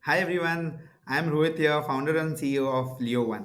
Hi everyone, I'm Rohit here, founder and CEO of LEO1.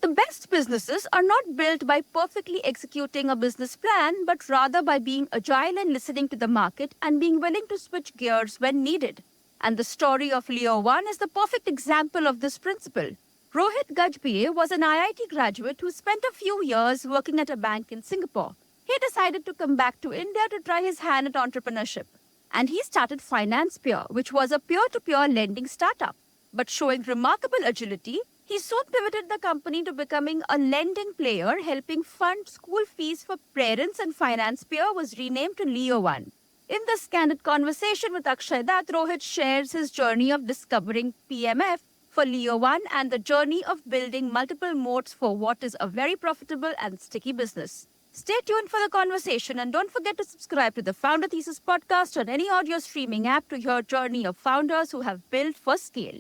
The best businesses are not built by perfectly executing a business plan, but rather by being agile and listening to the market and being willing to switch gears when needed. And the story of Leo 1 is the perfect example of this principle. Rohit Ghajbhiye was an IIT graduate who spent a few years working at a bank in Singapore. He decided to come back to India to try his hand at entrepreneurship. And he started FinancePeer, which was a peer to peer lending startup. But showing remarkable agility, he soon pivoted the company to becoming a lending player, helping fund school fees for parents, and FinancePeer was renamed to Leo1. In this candid conversation with Akshay Dutt, Rohit shares his journey of discovering PMF for Leo1 and the journey of building multiple moats for what is a very profitable and sticky business. Stay tuned for the conversation and don't forget to subscribe to the Founder Thesis podcast on any audio streaming app to hear journey of founders who have built for scale.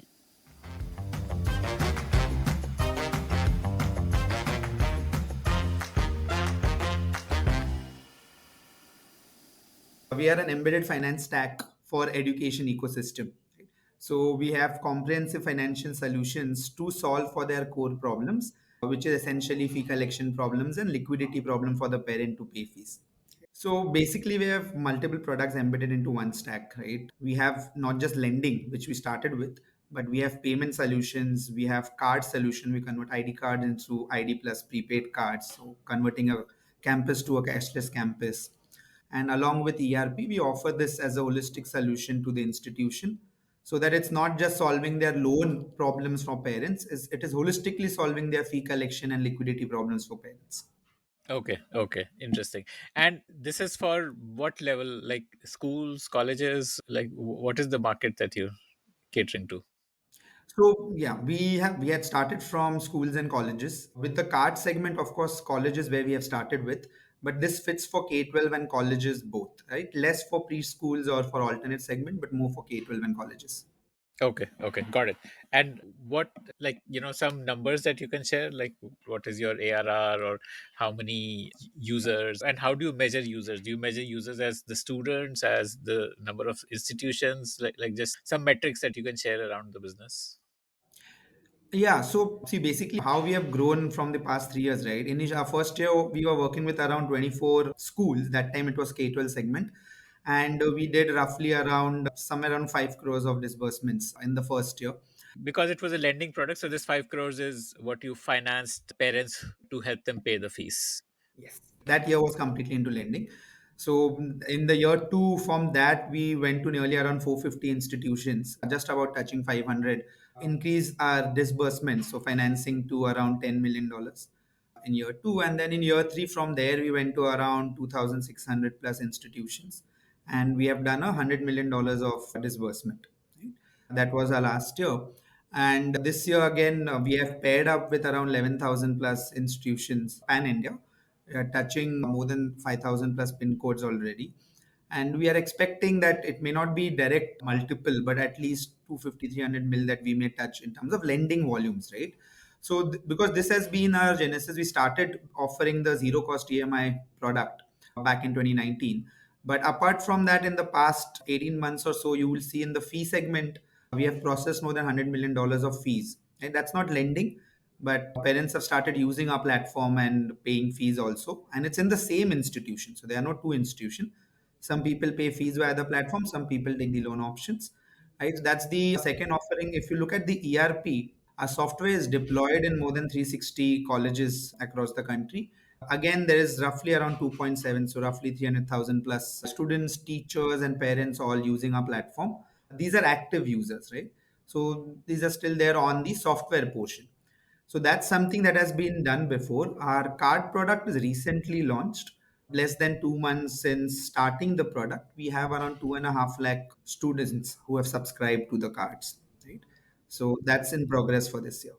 We are an embedded finance stack for education ecosystem. So we have comprehensive financial solutions to solve for their core problems, which is essentially fee collection problems and liquidity problem for the parent to pay fees. So basically, we have multiple products embedded into one stack, right? We have not just lending, which we started with, but we have payment solutions, we have card solution. We convert ID cards into ID plus prepaid cards, so converting a campus to a cashless campus. And along with ERP, we offer this as a holistic solution to the institution so that it's not just solving their loan problems for parents, it is holistically solving their fee collection and liquidity problems for parents. Okay, okay, interesting. And this is for what level? Like schools, colleges? Like what is the market that you're catering to? So yeah, we had started from schools and colleges. With the card segment, of course, colleges where we have started with, but this fits for K-12 and colleges both, right? Less for preschools or for alternate segment, but more for K-12 and colleges. Okay, okay, got it. And what, like, some numbers that you can share, like what is your ARR or how many users, and how do you measure users? Do you measure users as the students, as the number of institutions, like just some metrics that you can share around the business? Yeah, so see, basically how we have grown from the past 3 years, right? In our first year, we were working with around 24 schools. That time it was K-12 segment. And we did roughly around somewhere around 5 crores of disbursements in the first year. Because it was a lending product, so this 5 crores is what you financed parents to help them pay the fees. Yes, that year was completely into lending. So in the year two, from that we went to nearly around 450 institutions, just about touching 500. Increase our disbursements, so financing to around $10 million in year two, and then in year three, from there we went to around 2,600 plus institutions, and we have done $100 million of disbursement. Right? That was our last year. And this year again, we have paired up with around 11,000 plus institutions pan India, touching more than 5,000 plus pin codes already. And we are expecting that it may not be direct multiple, but at least 250, 300 mil that we may touch in terms of lending volumes, right? So, because this has been our genesis, we started offering the zero cost EMI product back in 2019. But apart from that, in the past 18 months or so, you will see in the fee segment, we have processed more than $100 million of fees. And that's not lending, but parents have started using our platform and paying fees also. And it's in the same institution. So there are no two institutions. Some people pay fees via the platform, some people take the loan options. Right? That's the second offering. If you look at the ERP, our software is deployed in more than 360 colleges across the country. Again, there is roughly around 2.7, so roughly 300,000 plus students, teachers, and parents all using our platform. These are active users, right? So these are still there on the software portion. So that's something that has been done before. Our card product is recently launched. Less than 2 months since starting the product, we have around 2.5 lakh students who have subscribed to the cards. Right. So that's in progress for this year.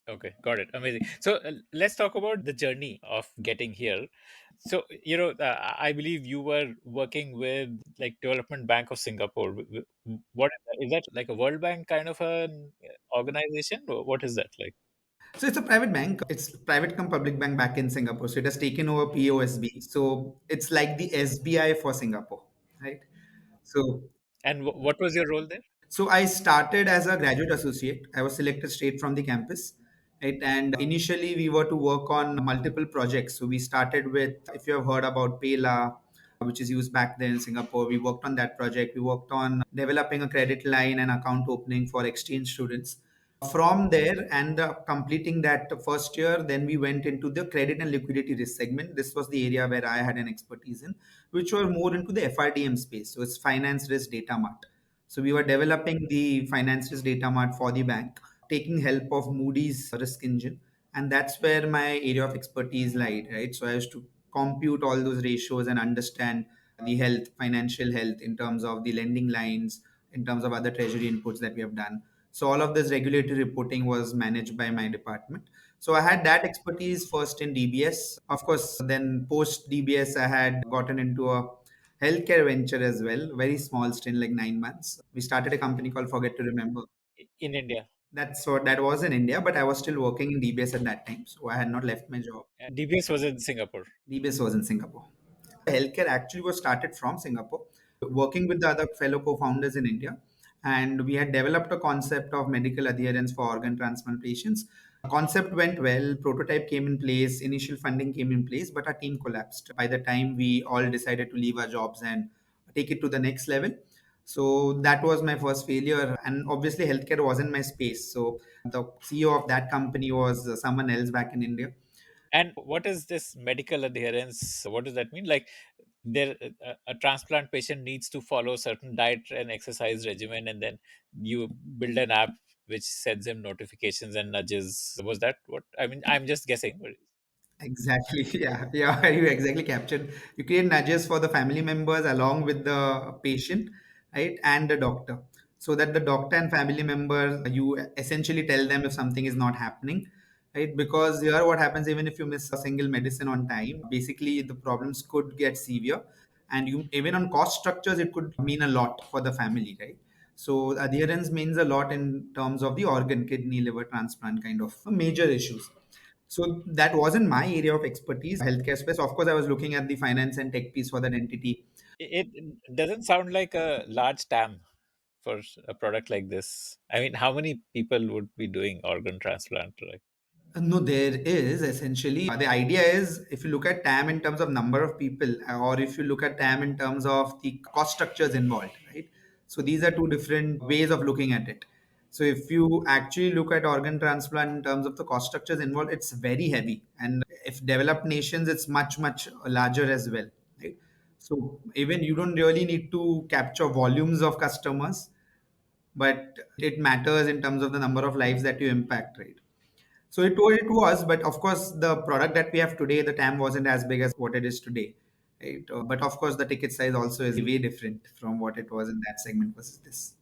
Okay, got it. Amazing. So let's talk about the journey of getting here. So, I believe you were working with like Development Bank of Singapore. What is that? Is that like a World Bank kind of an organization? Or what is that like? So it's a private bank. It's private come public bank back in Singapore. So it has taken over POSB. So it's like the SBI for Singapore, right? So And what was your role there? So I started as a graduate associate. I was selected straight from the campus. Right? And initially we were to work on multiple projects. So we started with, if you have heard about Payla, which is used back then in Singapore, we worked on that project. We worked on developing a credit line and account opening for exchange students. From there and completing that first year, then we went into the credit and liquidity risk segment. This was the area where I had an expertise in, which were more into the FRDM space. So it's finance risk data mart. So we were developing the finance risk data mart for the bank, taking help of Moody's risk engine. And that's where my area of expertise lied, right? So I used to compute all those ratios and understand the health, financial health in terms of the lending lines, in terms of other treasury inputs that we have done. So all of this regulatory reporting was managed by my department. So I had that expertise first in DBS. Of course, then post DBS, I had gotten into a healthcare venture as well, very small, still like 9 months. We started a company called Forget to Remember. In India? That's what that was in India, but I was still working in DBS at that time. So I had not left my job. DBS was in Singapore. DBS was in Singapore. Healthcare actually was started from Singapore, working with the other fellow co-founders in India. And we had developed a concept of medical adherence for organ transplant patients. Concept went well, prototype came in place, initial funding came in place, but our team collapsed by the time we all decided to leave our jobs and take it to the next level. So that was my first failure. And obviously, healthcare wasn't my space. So the CEO of that company was someone else back in India. And what is this medical adherence? What does that mean? Like, there, a transplant patient needs to follow certain diet and exercise regimen, and then you build an app which sends him notifications and nudges. Was that what? I mean, I'm just guessing. But Exactly. Yeah. Yeah. You exactly captured. You create nudges for the family members along with the patient, right? And the doctor. So that the doctor and family members, you essentially tell them if something is not happening, right? Because here what happens, even if you miss a single medicine on time, basically the problems could get severe. And you even on cost structures, it could mean a lot for the family, right? So adherence means a lot in terms of the organ, kidney, liver transplant kind of major issues. So that wasn't my area of expertise, healthcare space. Of course, I was looking at the finance and tech piece for that entity. it doesn't sound like a large TAM for a product like this. I mean, how many people would be doing organ transplant? Like, No, there is essentially the idea is if you look at TAM in terms of number of people, or if you look at TAM in terms of the cost structures involved, right? So these are two different ways of looking at it. So if you actually look at organ transplant in terms of the cost structures involved, it's very heavy. And if developed nations, it's much, much larger as well, right? So even you don't really need to capture volumes of customers, but it matters in terms of the number of lives that you impact, right? So it was, but of course, the product that we have today, the TAM wasn't as big as what it is today, right? But of course, the ticket size also is way different from what it was in that segment versus this.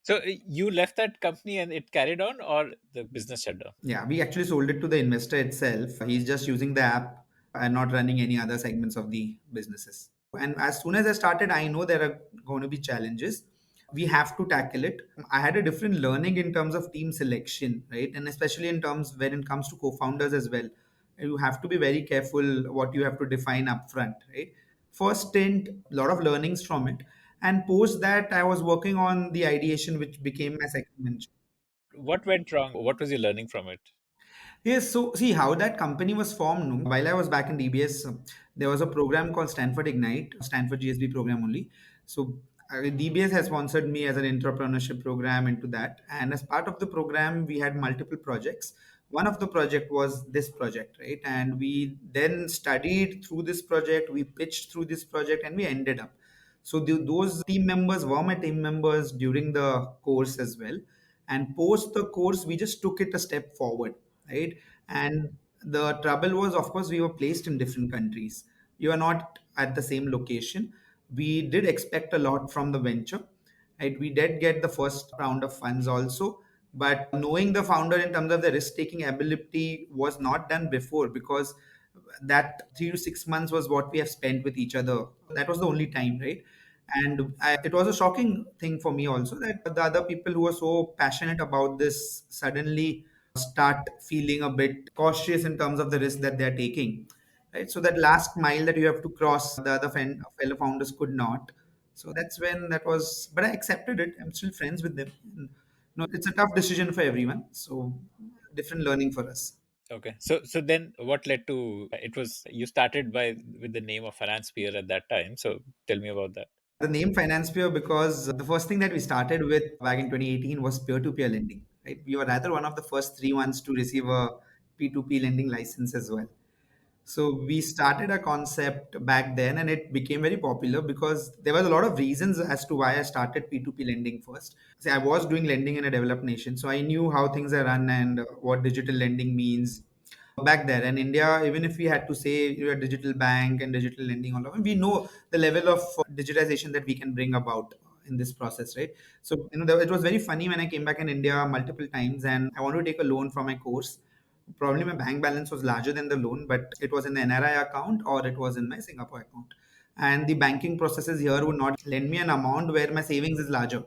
so you left that company and it carried on, or the business shut down? Yeah, we actually sold it to the investor itself. He's just using the app and not running any other segments of the businesses. And as soon as I started, I know there are going to be challenges. We have to tackle it. I had a different learning in terms of team selection, right? And especially in terms when it comes to co-founders as well. You have to be very careful what you have to define upfront, right? First stint, a lot of learnings from it. And post that, I was working on the ideation, which became my second venture. What went wrong? What was you learning from it? Yes, so see how that company was formed. No? While I was back in DBS, there was a program called Stanford Ignite, Stanford GSB program only. So DBS has sponsored me as an entrepreneurship program into that. And as part of the program, we had multiple projects. One of the project was this project, right? And we then studied through this project, we pitched through this project, and we ended up. So those team members were my team members during the course as well. And post the course, we just took it a step forward, right? And the trouble was, of course, we were placed in different countries. You are not at the same location. We did expect a lot from the venture, right? We did get the first round of funds also, but knowing the founder in terms of the risk taking ability was not done before, because that 3 to 6 months was what we have spent with each other. That was the only time, right? And it was a shocking thing for me also that the other people who were so passionate about this suddenly start feeling a bit cautious in terms of the risk that they're taking, right? So that last mile that you have to cross, the other fellow founders could not. So that's when that was, but I accepted it. I'm still friends with them. And, it's a tough decision for everyone. So different learning for us. Okay. So then what led to it was you started by with the name of FinancePeer at that time. So tell me about that. The name FinancePeer because the first thing that we started with back in 2018 was peer-to-peer lending. Right? We were rather one of the first three ones to receive a P2P lending license as well. So we started a concept back then and it became very popular because there was a lot of reasons as to why I started P2P lending first. See, I was doing lending in a developed nation, so I knew how things are run and what digital lending means back there. And India, even if we had to say you're a digital bank and digital lending, all of it, we know the level of digitization that we can bring about in this process, right? So, it was very funny when I came back in India multiple times and I wanted to take a loan for my course. Probably my bank balance was larger than the loan, but it was in the NRI account or it was in my Singapore account. And the banking processes here would not lend me an amount where my savings is larger.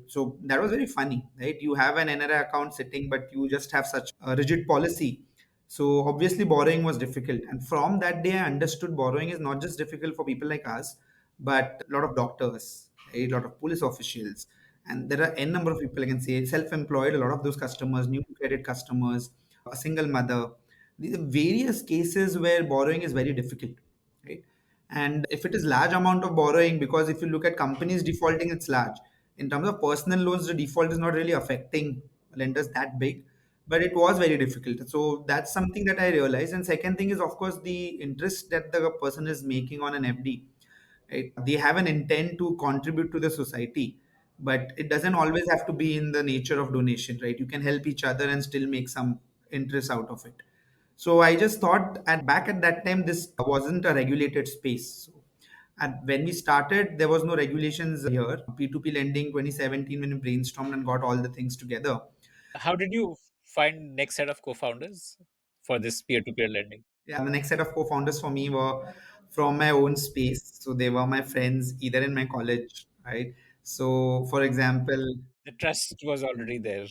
So that was very funny, right? You have an NRI account sitting, but you just have such a rigid policy. So obviously borrowing was difficult. And from that day, I understood borrowing is not just difficult for people like us, but a lot of doctors, right? A lot of police officials, and there are n number of people I can say self-employed. A lot of those customers, new credit customers, a single mother. These are various cases where borrowing is very difficult, right? And if it is large amount of borrowing, because if you look at companies defaulting, it's large. In terms of personal loans, the default is not really affecting lenders that big, but it was very difficult. So that's something that I realized. And second thing is, of course, the interest that the person is making on an FD, right? They have an intent to contribute to the society, but it doesn't always have to be in the nature of donation, right? You can help each other and still make some interest out of it. So I just thought at that time this wasn't a regulated space. So, and when we started, there was no regulations here. P2P lending 2017 when we brainstormed and got all the things together. How did you find next set of co-founders for this peer-to-peer lending? Yeah, the next set of co-founders for me were from my own space. So they were my friends either in my college, right? So for example, The trust was already there.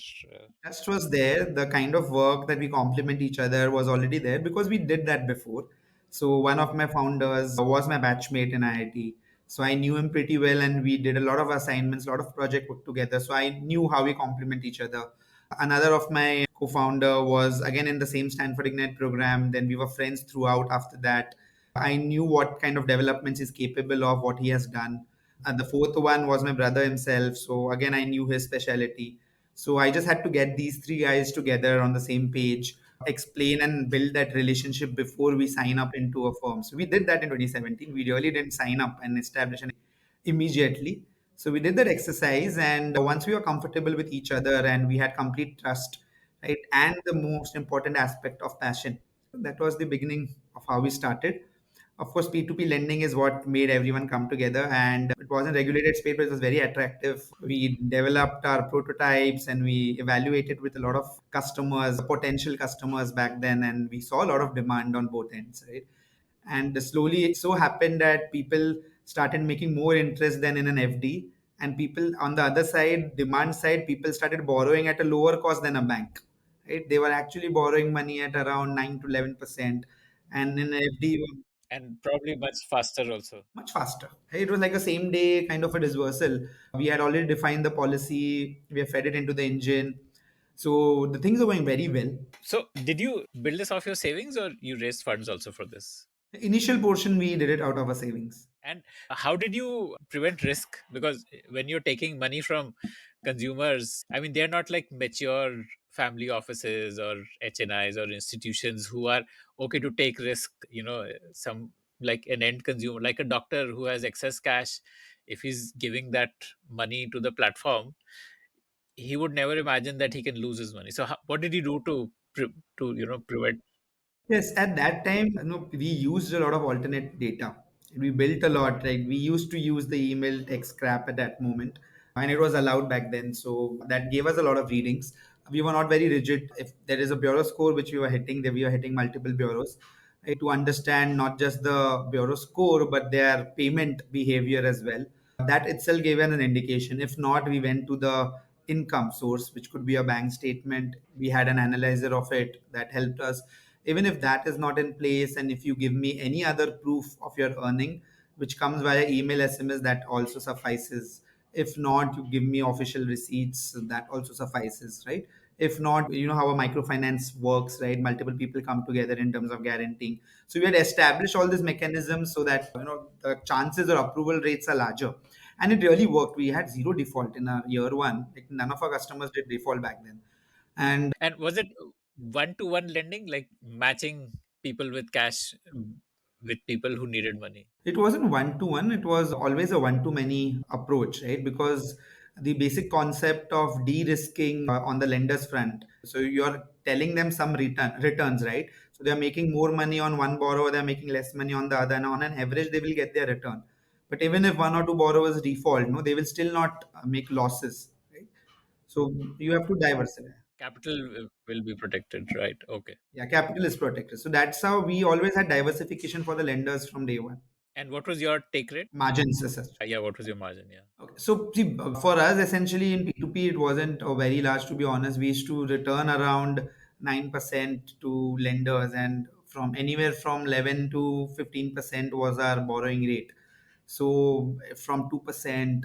trust was there. The kind of work that we complement each other was already there because we did that before. So one of my founders was my batchmate in IIT. So I knew him pretty well and we did a lot of assignments, a lot of project work together. So I knew how we complement each other. Another of my co-founder was again in the same Stanford Ignite program. Then we were friends throughout after that. I knew what kind of developments he's capable of, what he has done. And the fourth one was my brother himself. So again, I knew his specialty. So I just had to get these three guys together on the same page, explain and build that relationship before we sign up into a firm. So we did that in 2017. We really didn't sign up and establish an immediately. So we did that exercise, and once we were comfortable with each other and we had complete trust, right, and the most important aspect of passion, so that was the beginning of how we started. Of course, P2P lending is what made everyone come together, and it wasn't regulated space, but it was very attractive. We developed our prototypes and we evaluated with a lot of customers, potential customers back then, and we saw a lot of demand on both ends, right? And slowly it so happened that people started making more interest than in an FD, and people on the other side, demand side, people started borrowing at a lower cost than a bank, right? They were actually borrowing money at around 9 to 11%, and in FD And probably much faster also. much faster. It was like a same day kind of a dispersal. We had already defined the policy, we have fed it into the engine. So the things are going very well. So did you build this off your savings or you raised funds also for this? The initial portion, we did it out of our savings. And how did you prevent risk? Because when you're taking money from consumers, I mean, they're not like mature family offices or HNIs or institutions who are okay to take risk. Some like an end consumer, like a doctor who has excess cash, if he's giving that money to the platform, he would never imagine that he can lose his money. So, what did he do to prevent? Yes, at that time, we used a lot of alternate data. We built a lot. Like we used to use the email text scrap at that moment, and it was allowed back then. So that gave us a lot of readings. We were not very rigid. If there is a bureau score which we were hitting, then we were hitting multiple bureaus, to understand not just the bureau score but their payment behavior as well. That itself gave an indication. If not, we went to the income source, which could be a bank statement. We had an analyzer of it that helped us. Even if that is not in place, and if you give me any other proof of your earning, which comes via email, SMS, that also suffices. If not, you give me official receipts, that also suffices, right? If not, you know how a microfinance works, right? Multiple people come together in terms of guaranteeing. So we had established all these mechanisms so that the chances or approval rates are larger. And it really worked. We had zero default in our year one. Like none of our customers did default back then. And And was it one-to-one lending, like matching people with cash with people who needed money? it wasn't one to one, it was always a one to many approach, right? Because the basic concept of de-risking on the lender's front. So you're telling them some returns, right? So they're making more money on one borrower, they're making less money on the other, and on an average, they will get their return. But even if one or two borrowers default, no, they will still not make losses, right? So you have to diversify. Capital will be protected, right? Okay. Yeah, capital is protected. So that's how we always had diversification for the lenders from day one. And what was your take rate? Margins as such. Yeah, what was your margin? Yeah. Okay. So see, for us, essentially in P2P, it wasn't very large, to be honest. We used to return around 9% to lenders, and from anywhere from 11 to 15% was our borrowing rate. So from 2%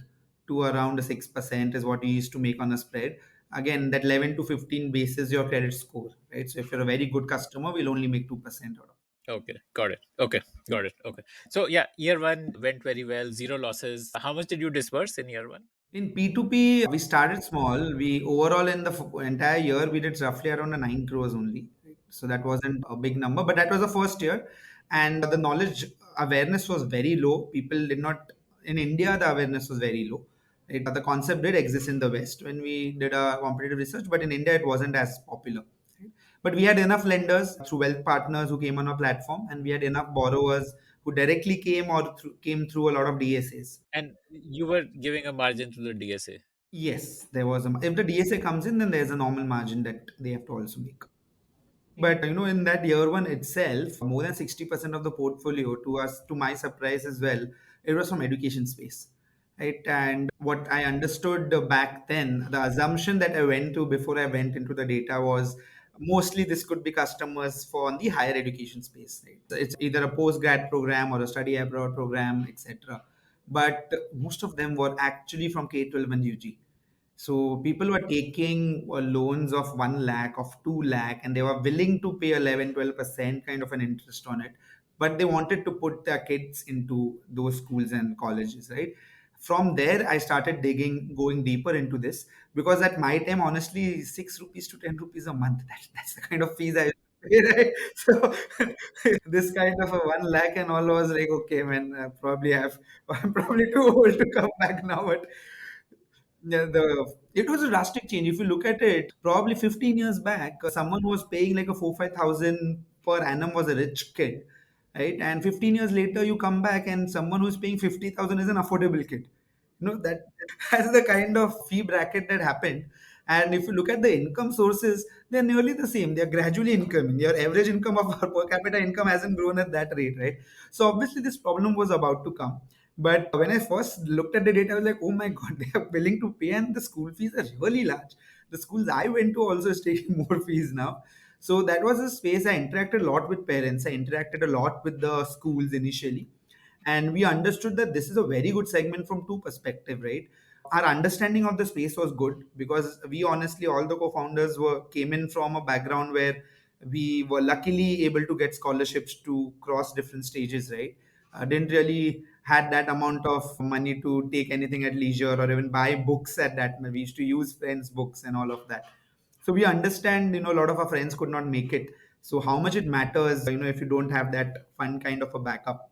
to around 6% is what we used to make on a spread. Again, that 11 to 15 bases your credit score, right? So if you're a very good customer, we'll only make 2% out of it. Okay, got it. Okay, got it. Okay. So yeah, year one went very well, zero losses. How much did you disperse in year one? In P2P, we started small. We overall in the entire year we did roughly around a 9 crores only. Right? So that wasn't a big number, but that was the first year, and the knowledge awareness was very low. People did not in India. The awareness was very low. Right? The concept did exist in the West when we did a competitive research, but in India it wasn't as popular. Right? But we had enough lenders through wealth partners who came on our platform, and we had enough borrowers who directly came or came through a lot of DSAs. And you were giving a margin to the DSA. Yes, there was a. If the DSA comes in, then there's a normal margin that they have to also make. But in that year one itself, more than 60% of the portfolio, to us, to my surprise as well, it was from education space. Right. And what I understood back then, the assumption that I went to before I went into the data was mostly this could be customers for the higher education space. Right? So it's either a post grad program or a study abroad program, etc. But most of them were actually from K-12 and UG. So people were taking loans of 1 lakh, of 2 lakh, and they were willing to pay 11, 12% kind of an interest on it. But they wanted to put their kids into those schools and colleges, right? From there, I started digging, going deeper into this because at my time, honestly, 6 rupees to 10 rupees a month, that's the kind of fees I used to pay, right? So this kind of a 1 lakh and all was like, okay, man, probably have, I'm probably too old to come back now, but yeah, it was a drastic change. If you look at it, probably 15 years back, someone who was paying like a 4-5 thousand per annum was a rich kid, right? And 15 years later, you come back and someone who's paying 50,000 is an affordable kid. That that's the kind of fee bracket that happened. And if you look at the income sources, they're nearly the same. They're gradually incoming. Your average income of our per capita income hasn't grown at that rate, right? So obviously, this problem was about to come. But when I first looked at the data, I was like, oh my God, they are willing to pay, and the school fees are really large. The schools I went to also is taking more fees now. So that was a space I interacted a lot with parents. I interacted a lot with the schools initially. And we understood that this is a very good segment from two perspectives, right? Our understanding of the space was good because we honestly, all the co-founders were came in from a background where we were luckily able to get scholarships to cross different stages, right? Didn't really had that amount of money to take anything at leisure or even buy books at that. We used to use friends' books and all of that. So we understand, a lot of our friends could not make it. So how much it matters, if you don't have that fun kind of a backup.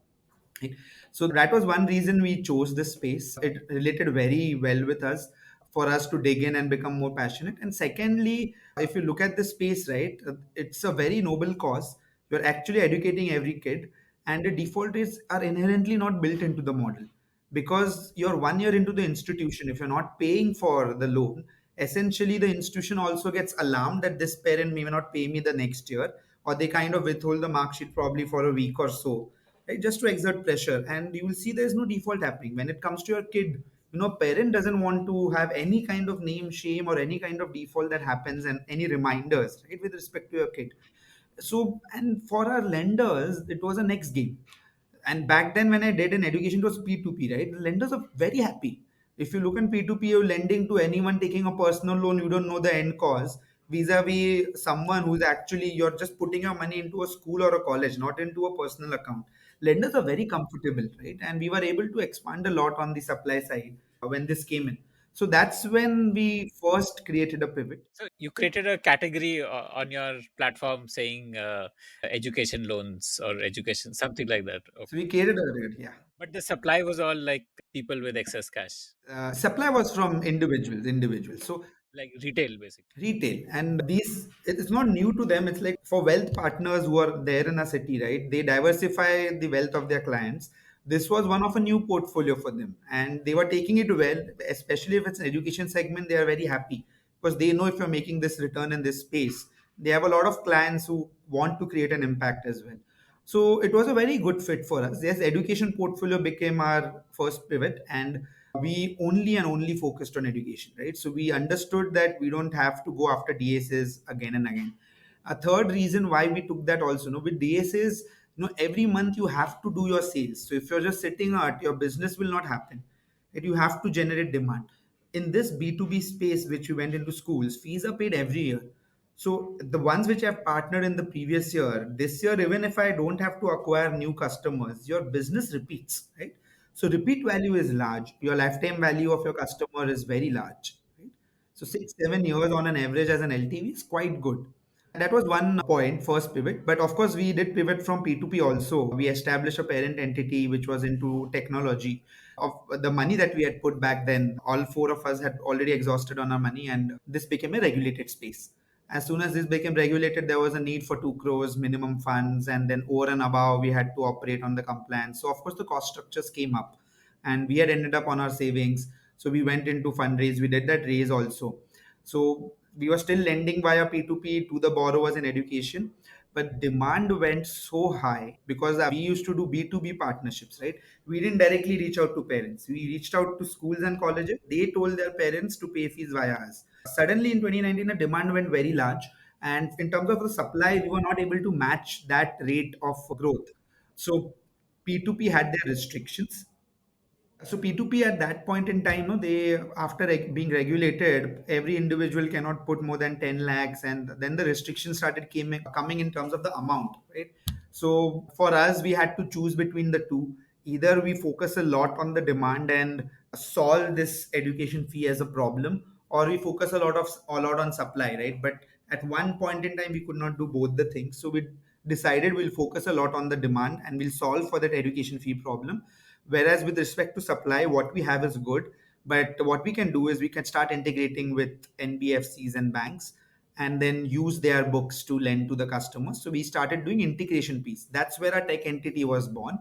Right? So that was one reason we chose this space. It related very well with us for us to dig in and become more passionate. And secondly, if you look at the space, right, it's a very noble cause. You're actually educating every kid, and the default rates are inherently not built into the model because you're 1 year into the institution. If you're not paying for the loan, essentially the institution also gets alarmed that this parent may not pay me the next year, or they kind of withhold the mark sheet probably for a week or so, right? Just to exert pressure. And you will see there's no default happening. When it comes to your kid, parent doesn't want to have any kind of name shame or any kind of default that happens, and any reminders, right, with respect to your kid. So, and for our lenders, it was a next game. And back then, when I did in education, it was P2P, right? The lenders are very happy. If you look in P2P, you're lending to anyone taking a personal loan, you don't know the end cause, vis-a-vis someone who's actually, you're just putting your money into a school or a college, not into a personal account. Lenders are very comfortable, right? And we were able to expand a lot on the supply side when this came in. So that's when we first created a pivot. So you created a category on your platform saying education loans or education, something like that. So Okay. we created a, yeah. But the supply was all like people with excess cash, Supply was from individuals. So like retail, basically. retail, and these, it's not new to them. It's like for wealth partners who are there in a city, right? They diversify the wealth of their clients. This was one of a new portfolio for them, and they were taking it well, especially if it's an education segment. They are very happy because they know if you're making this return in this space, they have a lot of clients who want to create an impact as well. So it was a very good fit for us. Yes, education portfolio became our first pivot, and we only and only focused on education, right? So we understood that we don't have to go after DSs again and again. A third reason why we took that also, with DSs, every month you have to do your sales. So if you're just sitting out, your business will not happen. That you have to generate demand. In this B2B space, which we went into schools, fees are paid every year. So the ones which I've partnered in the previous year, this year, even if I don't have to acquire new customers, your business repeats, right? So repeat value is large. Your lifetime value of your customer is very large, right? So 6, 7 years on an average as an LTV is quite good. That was one point, first pivot. But of course, we did pivot from P2P also. We established a parent entity which was into technology. Of the money that we had put back then, all four of us had already exhausted on our money, and this became a regulated space. As soon as this became regulated, there was a need for 2 crores minimum funds, and then over and above, we had to operate on the compliance. So, of course, the cost structures came up, and we had ended up on our savings. So, we went into fundraise. We did that raise also. So, we were still lending via P2P to the borrowers in education, but demand went so high because we used to do B2B partnerships, right? We didn't directly reach out to parents. We reached out to schools and colleges. They told their parents to pay fees via us. Suddenly in 2019, the demand went very large. And in terms of the supply, we were not able to match that rate of growth. So P2P had their restrictions. So P2P at that point in time, no, they, after being regulated, every individual cannot put more than 10 lakhs, and then the restrictions started coming in terms of the amount, right? So for us, we had to choose between the two. Either we focus a lot on the demand and solve this education fee as a problem, or we focus a lot on supply, right? But at one point in time, we could not do both the things. So we decided we'll focus a lot on the demand and we'll solve for that education fee problem. Whereas with respect to supply, what we have is good, but what we can do is we can start integrating with NBFCs and banks and then use their books to lend to the customers. So we started doing integration piece. That's where our tech entity was born.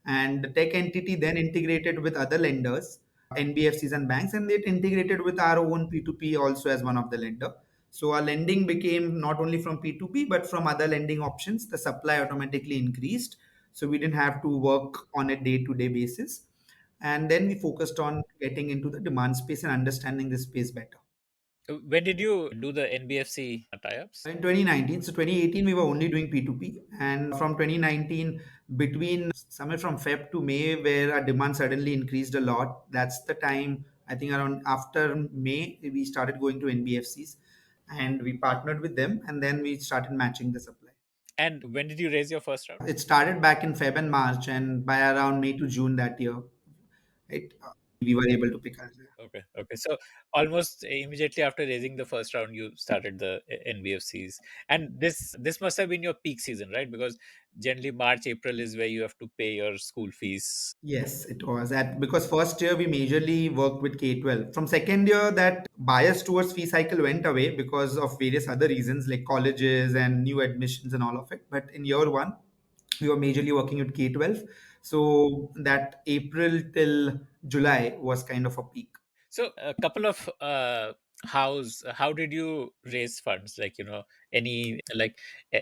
And the tech entity then integrated with other lenders, NBFCs and banks, and it integrated with our own P2P also as one of the lender. So our lending became not only from P2P but from other lending options. The supply automatically increased, so we didn't have to work on a day-to-day basis. And then we focused on getting into the demand space and understanding this space better. When did you do the NBFC tie-ups? In 2019, so 2018, we were only doing P2P. And from 2019, between somewhere from Feb to May, where our demand suddenly increased a lot, that's the time, I think around after May, we started going to NBFCs and we partnered with them and then we started matching the supply. And when did you raise your first round? It started back in Feb and March, and by around May to June that year, right, we were able to pick up. Okay, okay. So almost immediately after raising the first round, you started the NBFCs, and this must have been your peak season, right? Because generally March, April is where you have to pay your school fees. Yes, it was at, because first year we majorly worked with K-12. From second year, that bias towards fee cycle went away because of various other reasons like colleges and new admissions and all of it. But in year one, we were majorly working with K-12. So that April till July was kind of a peak. So a couple of how did you raise funds? Like any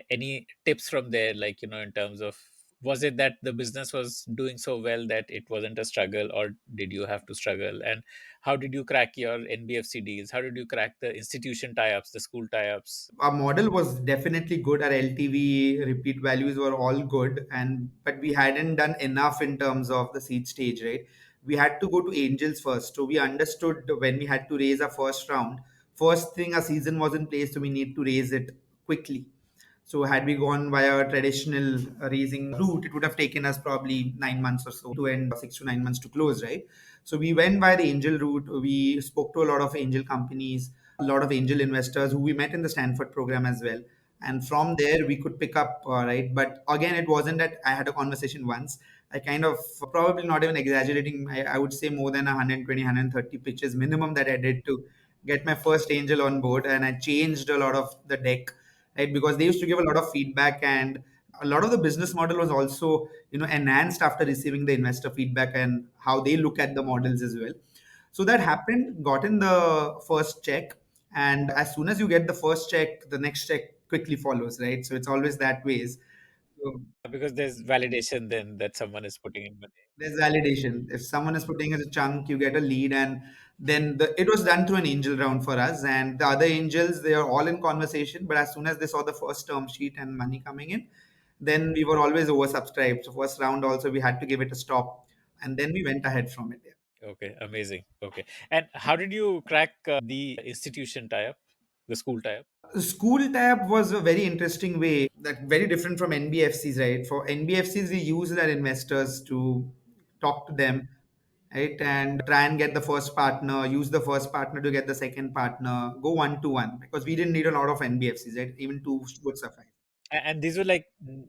any tips from there? Like in terms of Was it that the business was doing so well that it wasn't a struggle, or did you have to struggle? And how did you crack your NBFC deals? How did you crack the institution tie-ups, the school tie-ups? Our model was definitely good. Our LTV repeat values were all good, and but we hadn't done enough in terms of the seed stage, right? We had to go to angels first. So we understood when we had to raise our first round. First thing, a season was in place, so we need to raise it quickly. So had we gone via a traditional raising route, it would have taken us probably 9 months or so to end, 6 to 9 months to close, right? So we went by the angel route. We spoke to a lot of angel companies, a lot of angel investors who we met in the Stanford program as well. And from there, we could pick up, right? But again, it wasn't that I had a conversation once. I kind of, probably not even exaggerating, I would say more than 120, 130 pitches minimum that I did to get my first angel on board. And I changed a lot of the deck, right? Because they used to give a lot of feedback, and a lot of the business model was also, enhanced after receiving the investor feedback and how they look at the models as well. So that happened, got in the first check, and as soon as you get the first check, the next check quickly follows, right? So it's always that ways. So Because there's validation then that someone is putting in money. there's validation. If someone is putting as a chunk, you get a lead, and then it was done through an angel round for us. And the other angels, they are all in conversation. But as soon as they saw the first term sheet and money coming in, then we were always oversubscribed. So first round also we had to give it a stop, and then we went ahead from it. Okay, amazing. Okay. And how did you crack the institution tie-up, the school tie-up? School tab was a very interesting way, that very different from NBFCs, right? For NBFCs, we use our investors to talk to them, right? And try and get the first partner, use the first partner to get the second partner, go one to one, because we didn't need a lot of NBFCs, right? Even two would suffice. And these were like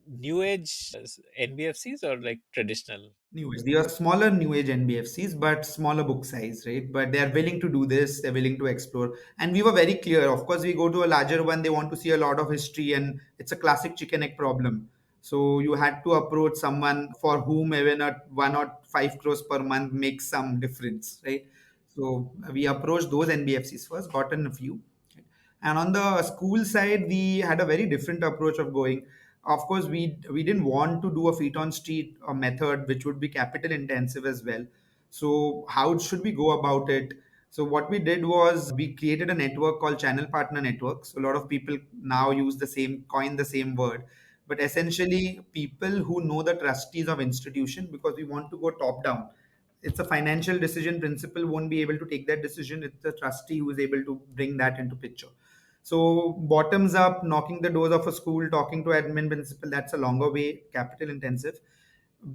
new age NBFCs or like traditional? New age. They are smaller new age NBFCs, but smaller book size, right? But they are willing to do this, they're willing to explore. And we were very clear. Of course, we go to a larger one, they want to see a lot of history, and it's a classic chicken egg problem. So you had to approach someone for whom even a 1 or 5 crores per month makes some difference, right? So we approached those NBFCs first, gotten a few. And on the school side, we had a very different approach of going. Of course, we didn't want to do a feet on street method, which would be capital intensive as well. So how should we go about it? So what we did was we created a network called Channel Partner Network. So a lot of people now use the same coin, the same word, but essentially people who know the trustees of institution, because we want to go top down. It's a financial decision. Principal won't be able to take that decision. It's the trustee who is able to bring that into picture. So bottoms up, knocking the doors of a school, talking to admin principal, that's a longer way, capital intensive.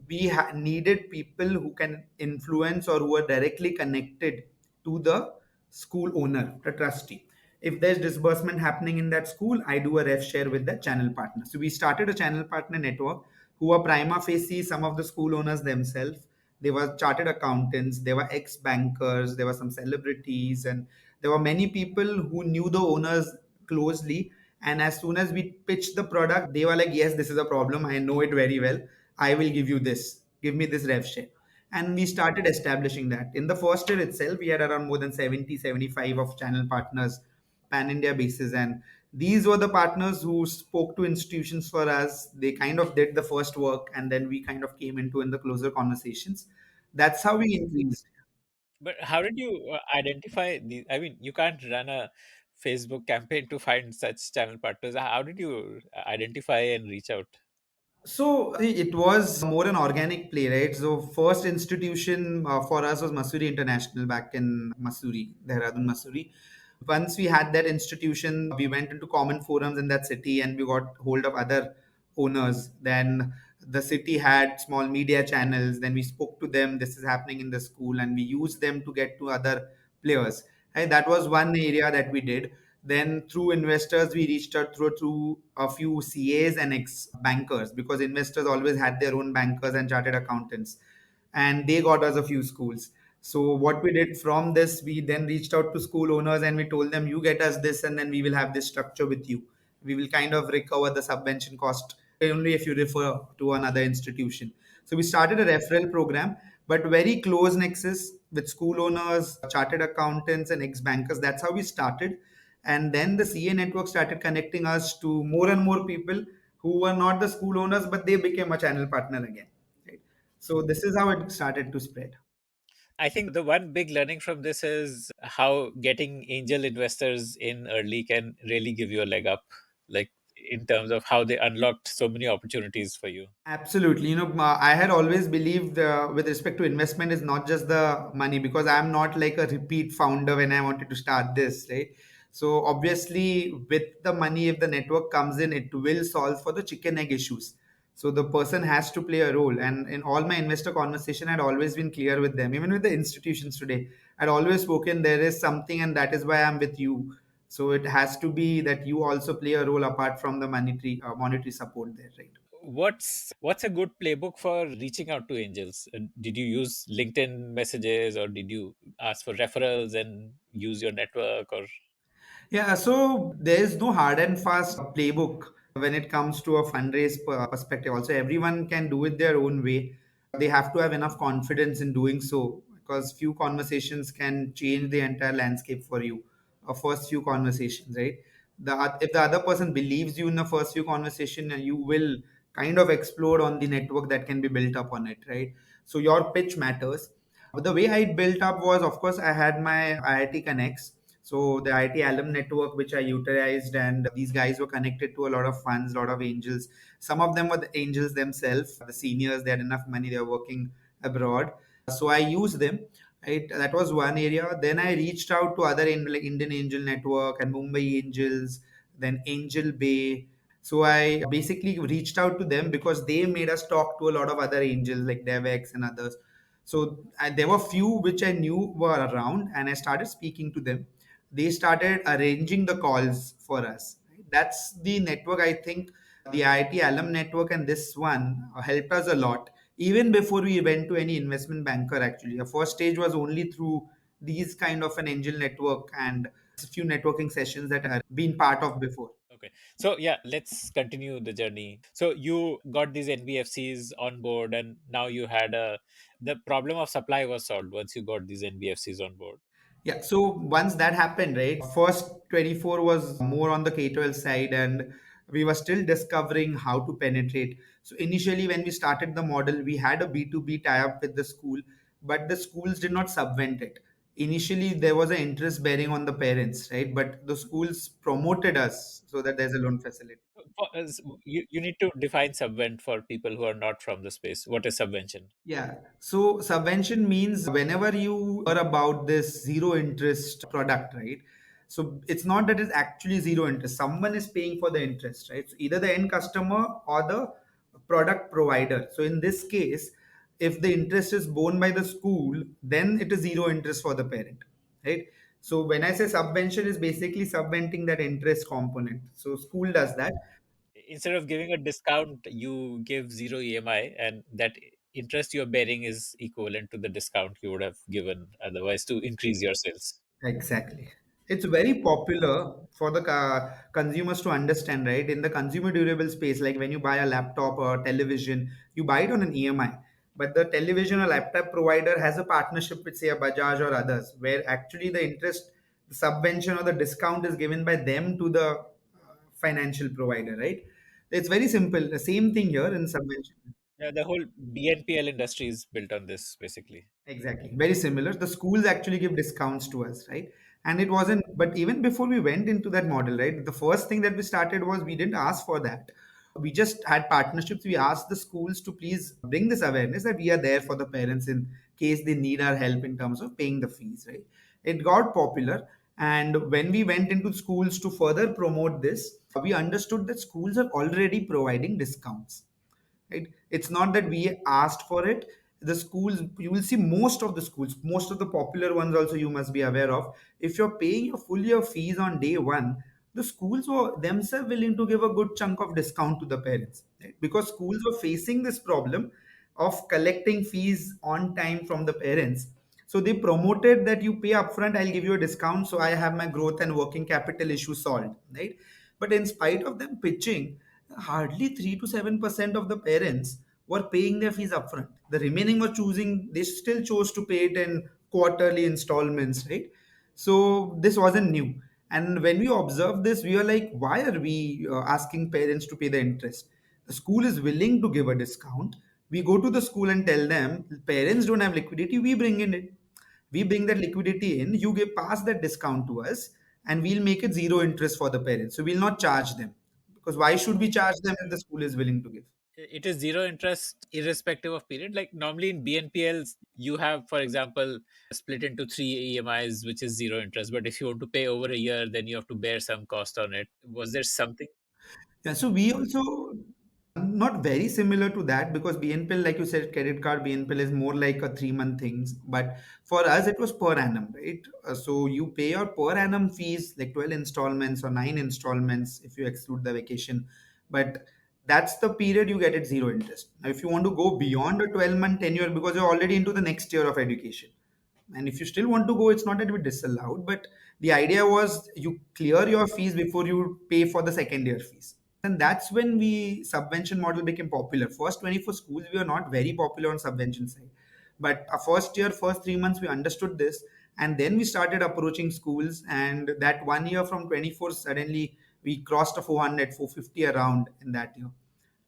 We needed people who can influence or who are directly connected to the school owner, the trustee. If there's disbursement happening in that school, I do a rev share with the channel partner. So we started a channel partner network who are prima facie some of the school owners themselves. They were chartered accountants, they were ex bankers, there were some celebrities, and there were many people who knew the owners closely. And as soon as we pitched the product, they were like, yes, this is a problem, I know it very well, I will give you this, give me this rev share. And we started establishing that. In the first year itself, we had around more than 70, 75 of channel partners, pan India basis. And these were the partners who spoke to institutions for us. They kind of did the first work, and then we kind of came into in the closer conversations. That's how we increased. But how did you identify the? I mean, you can't run a Facebook campaign to find such channel partners. How did you identify and reach out? So it was more an organic play, right? So first institution for us was Masuri International back in Masuri, Dehradun, Masuri. Once we had that institution, we went into common forums in that city, and we got hold of other owners. Then the city had small media channels. Then we spoke to them. This is happening in the school, and we used them to get to other players. Right? That was one area that we did. Then through investors, we reached out through a few CAs and ex bankers, because investors always had their own bankers and chartered accountants, and they got us a few schools. So what we did from this, we then reached out to school owners and we told them, you get us this, and then we will have this structure with you. We will kind of recover the subvention cost only if you refer to another institution. So we started a referral program, but very close nexus with school owners, chartered accountants, and ex bankers. That's how we started. And then the CA network started connecting us to more and more people who were not the school owners, but they became a channel partner again. Right? So this is how it started to spread. I think the one big learning from this is how getting angel investors in early can really give you a leg up, like in terms of how they unlocked so many opportunities for you. Absolutely. I had always believed with respect to investment is not just the money, because I'm not like a repeat founder when I wanted to start this, right? So obviously, with the money, if the network comes in, it will solve for the chicken egg issues. So the person has to play a role. And in all my investor conversation, I'd always been clear with them, even with the institutions today. I'd always spoken, there is something, and that is why I'm with you. So it has to be that you also play a role apart from the monetary support there, right? What's a good playbook for reaching out to angels? Did you use LinkedIn messages, or did you ask for referrals and use your network? Or Yeah, so there is no hard and fast playbook when it comes to a perspective. Also, everyone can do it their own way. They have to have enough confidence in doing so, because few conversations can change the entire landscape for you. A first few conversations, right? If the other person believes you in the first few conversation, you will kind of explode on the network that can be built up on it, right? So your pitch matters. But the way I built up was, of course, I had my IIT connects, so the IT alum network, which I utilized, and these guys were connected to a lot of funds, a lot of angels. Some of them were the angels themselves, the seniors. They had enough money. They were working abroad, so I used them. Right, that was one area. Then I reached out to other like Indian Angel Network and Mumbai Angels, then Angel Bay. So I basically reached out to them because they made us talk to a lot of other angels like DevX and others. So there were few which I knew were around, and I started speaking to them. They started arranging the calls for us. That's the network. I think the IIT alum network and this one helped us a lot. Even before we went to any investment banker, actually, the first stage was only through these kind of an angel network and a few networking sessions that I had been part of before. okay, so yeah, let's continue the journey. So you got these NBFCs on board, and now you had a the problem of supply was solved once you got these NBFCs on board. Yeah, so once that happened, right, first 24 was more on the K-12 side, and we were still discovering how to penetrate. So initially, when we started the model, we had a B2B tie-up with the school, but the schools did not subvent it. Initially, there was an interest bearing on the parents, right? But the schools promoted us so that there's a loan facility. You need to define subvent for people who are not from the space. What is subvention? Yeah. So subvention means whenever you hear about this zero interest product, right? So it's not that it's actually zero interest. Someone is paying for the interest, right? So either the end customer or the product provider. So in this case, if the interest is borne by the school, then it is zero interest for the parent, right? So when I say subvention, is basically subventing that interest component. So school does that. Instead of giving a discount, you give zero EMI, and that interest you're bearing is equivalent to the discount you would have given otherwise to increase your sales. Exactly. It's very popular for the consumers to understand, right? In the consumer durable space, like when you buy a laptop or television, you buy it on an EMI. But the television or laptop provider has a partnership with, say, a Bajaj or others, where actually the interest, the subvention or the discount is given by them to the financial provider, right? It's very simple. The same thing here in subvention. Yeah, the whole BNPL industry is built on this basically. Exactly. Very similar. The schools actually give discounts to us, right? And it wasn't, but even before we went into that model, right? The first thing that we started was we didn't ask for that. We just had partnerships. We asked the schools to please bring this awareness that we are there for the parents in case they need our help in terms of paying the fees, right? It got popular. And when we went into schools to further promote this, we understood that schools are already providing discounts, right? It's not that we asked for it. The schools, you will see most of the schools, most of the popular ones also, you must be aware of, if you're paying your full year fees on day one, the schools were themselves willing to give a good chunk of discount to the parents, right? Because schools were facing this problem of collecting fees on time from the parents. So they promoted that you pay upfront, I'll give you a discount, so I have my growth and working capital issue solved, right? But in spite of them pitching, hardly 3 to 7% of the parents were paying their fees upfront. The remaining were choosing, they still chose to pay it in quarterly installments, right? So this wasn't new. And when we observed this, we were like, why are we asking parents to pay the interest? the school is willing to give a discount. We go to the school and tell them, parents don't have liquidity, we bring in it. We bring that liquidity in, you give pass that discount to us, and we'll make it zero interest for the parents. So we'll not charge them. Because why should we charge them if the school is willing to give? It is zero interest irrespective of period. Like normally in BNPLs, you have, for example, split into three EMIs, which is zero interest. But if you want to pay over a year, then you have to bear some cost on it. Was there something? Yeah, so we also not very similar to that, because BNPL, like you said, credit card BNPL is more like a 3 month things. But for us, it was per annum, right? So you pay your per annum fees like 12 installments or 9 installments if you exclude the vacation. But that's the period you get at zero interest. Now, if you want to go beyond a 12-month tenure because you're already into the next year of education, and if you still want to go, it's not that we disallowed, but the idea was you clear your fees before you pay for the second year fees. And that's when we subvention model became popular. First 24 schools, we were not very popular on subvention side. But our first year, first 3 months, we understood this. And then we started approaching schools. And that 1 year from 24, suddenly we crossed a 400, 450 around in that year.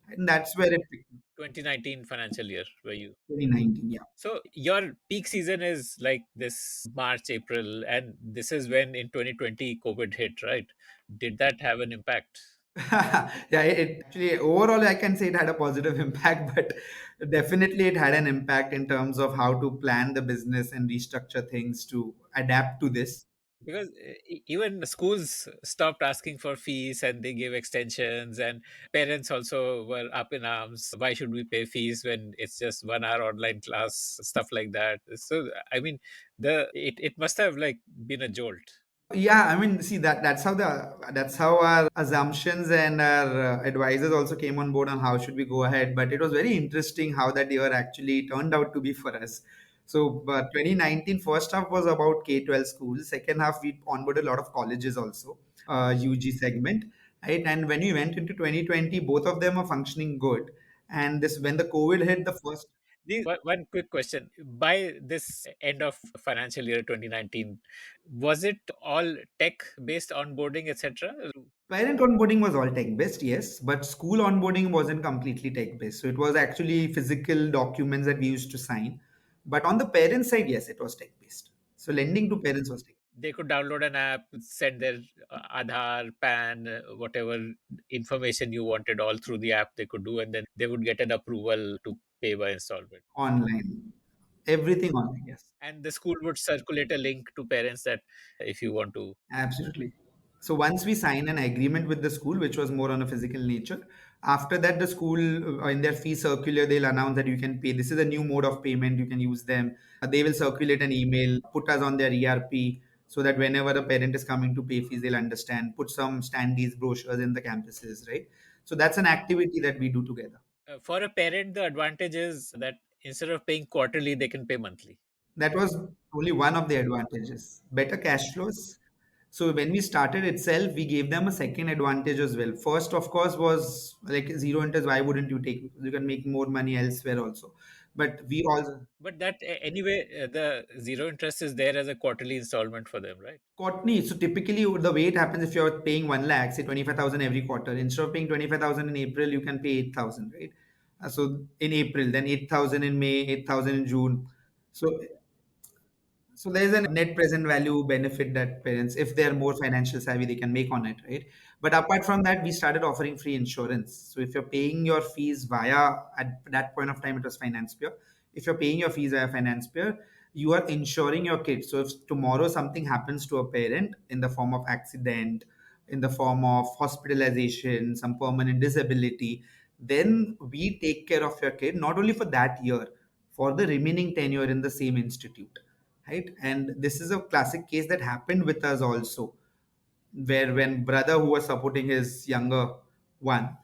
And that's where it picked up. 2019 financial year where you 2019, yeah. so your peak season is like this March, April, and this is when in 2020 COVID hit, right? Did that have an impact? Yeah, it actually overall I can say it had a positive impact, but definitely it had an impact in terms of how to plan the business and restructure things to adapt to this. Because even schools stopped asking for fees and they gave extensions, and parents also were up in arms. Why should we pay fees when it's just 1 hour online class, stuff like that? So I mean, it must have like been a jolt. Yeah, I mean, see that's how our assumptions and our advisors also came on board on how should we go ahead. But it was very interesting how that year actually turned out to be for us. So, 2019 first half was about K-12 schools. Second half we onboarded a lot of colleges also, UG segment, right? And when we went into 2020, both of them are functioning good. And this when the COVID hit, the first One quick question. By this end of financial year 2019, was it all tech based onboarding, etc.? parent onboarding was all tech based, yes, but school onboarding wasn't completely tech based. So it was actually physical documents that we used to sign. But on the parent side, yes, it was tech based. So lending to parents was tech. They could download an app, send their Aadhaar, PAN, whatever information you wanted all through the app they could do, and then they would get an approval to pay by installment. Online. Everything online, yes. And the school would circulate a link to parents that if you want to. Absolutely. So once we sign an agreement with the school, which was more on a physical nature, after that, the school in their fee circular, they'll announce that you can pay. This is a new mode of payment. You can use them. They will circulate an email, put us on their ERP so that whenever a parent is coming to pay fees, they'll understand. Put some standees, brochures in the campuses, right? So that's an activity that we do together. For a parent, the advantage is that instead of paying quarterly, they can pay monthly. That was only one of the advantages. Better cash flows. So when we started itself, we gave them a second advantage as well. First, of course, was like zero interest. Why wouldn't you take? You can make more money elsewhere also. But we also But that anyway, the zero interest is there as a quarterly installment for them, right? Courtney. So typically, the way it happens, if you're paying 1 lakh, say 25,000 every quarter, instead of paying 25,000 in April, you can pay 8,000, right? So in April, then 8,000 in May, 8,000 in June. So there's a net present value benefit that parents, if they're more financial savvy, they can make on it, right? But apart from that, we started offering free insurance. So if you're paying your fees via, at that point of time, it was FinancePeer. If you're paying your fees via FinancePeer, you are insuring your kids. So if tomorrow something happens to a parent in the form of accident, in the form of hospitalization, some permanent disability, then we take care of your kid not only for that year, for the remaining tenure in the same institute, right? And this is a classic case that happened with us also, where when brother who was supporting his younger one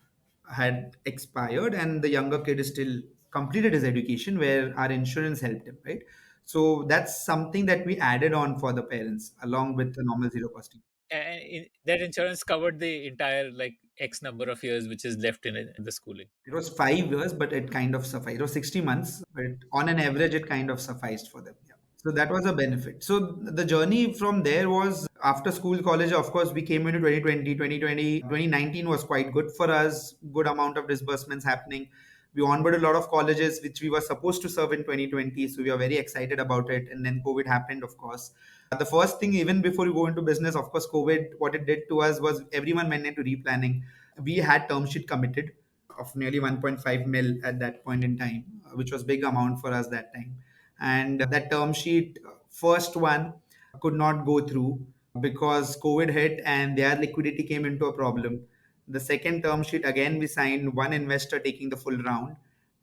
had expired and the younger kid is still completed his education, where our insurance helped him, right? So that's something that we added on for the parents along with the normal zero costing. And that insurance covered the entire like X number of years which is left in the schooling. It was 5 years, but it kind of sufficed. It was 60 months, but on an average it kind of sufficed for them, yeah. So that was a benefit. So the journey from there was after school, college, of course, we came into 2020, 2020, 2019 was quite good for us, good amount of disbursements happening. We onboarded a lot of colleges which we were supposed to serve in 2020. So we are very excited about it. And then COVID happened, of course. The first thing, even before you go into business, of course, COVID, what it did to us was everyone went into replanning. We had term sheet committed of nearly 1.5 mil at that point in time, which was big amount for us that time. And that term sheet, first one, could not go through because COVID hit and their liquidity came into a problem. The second term sheet, again, we signed one investor taking the full round.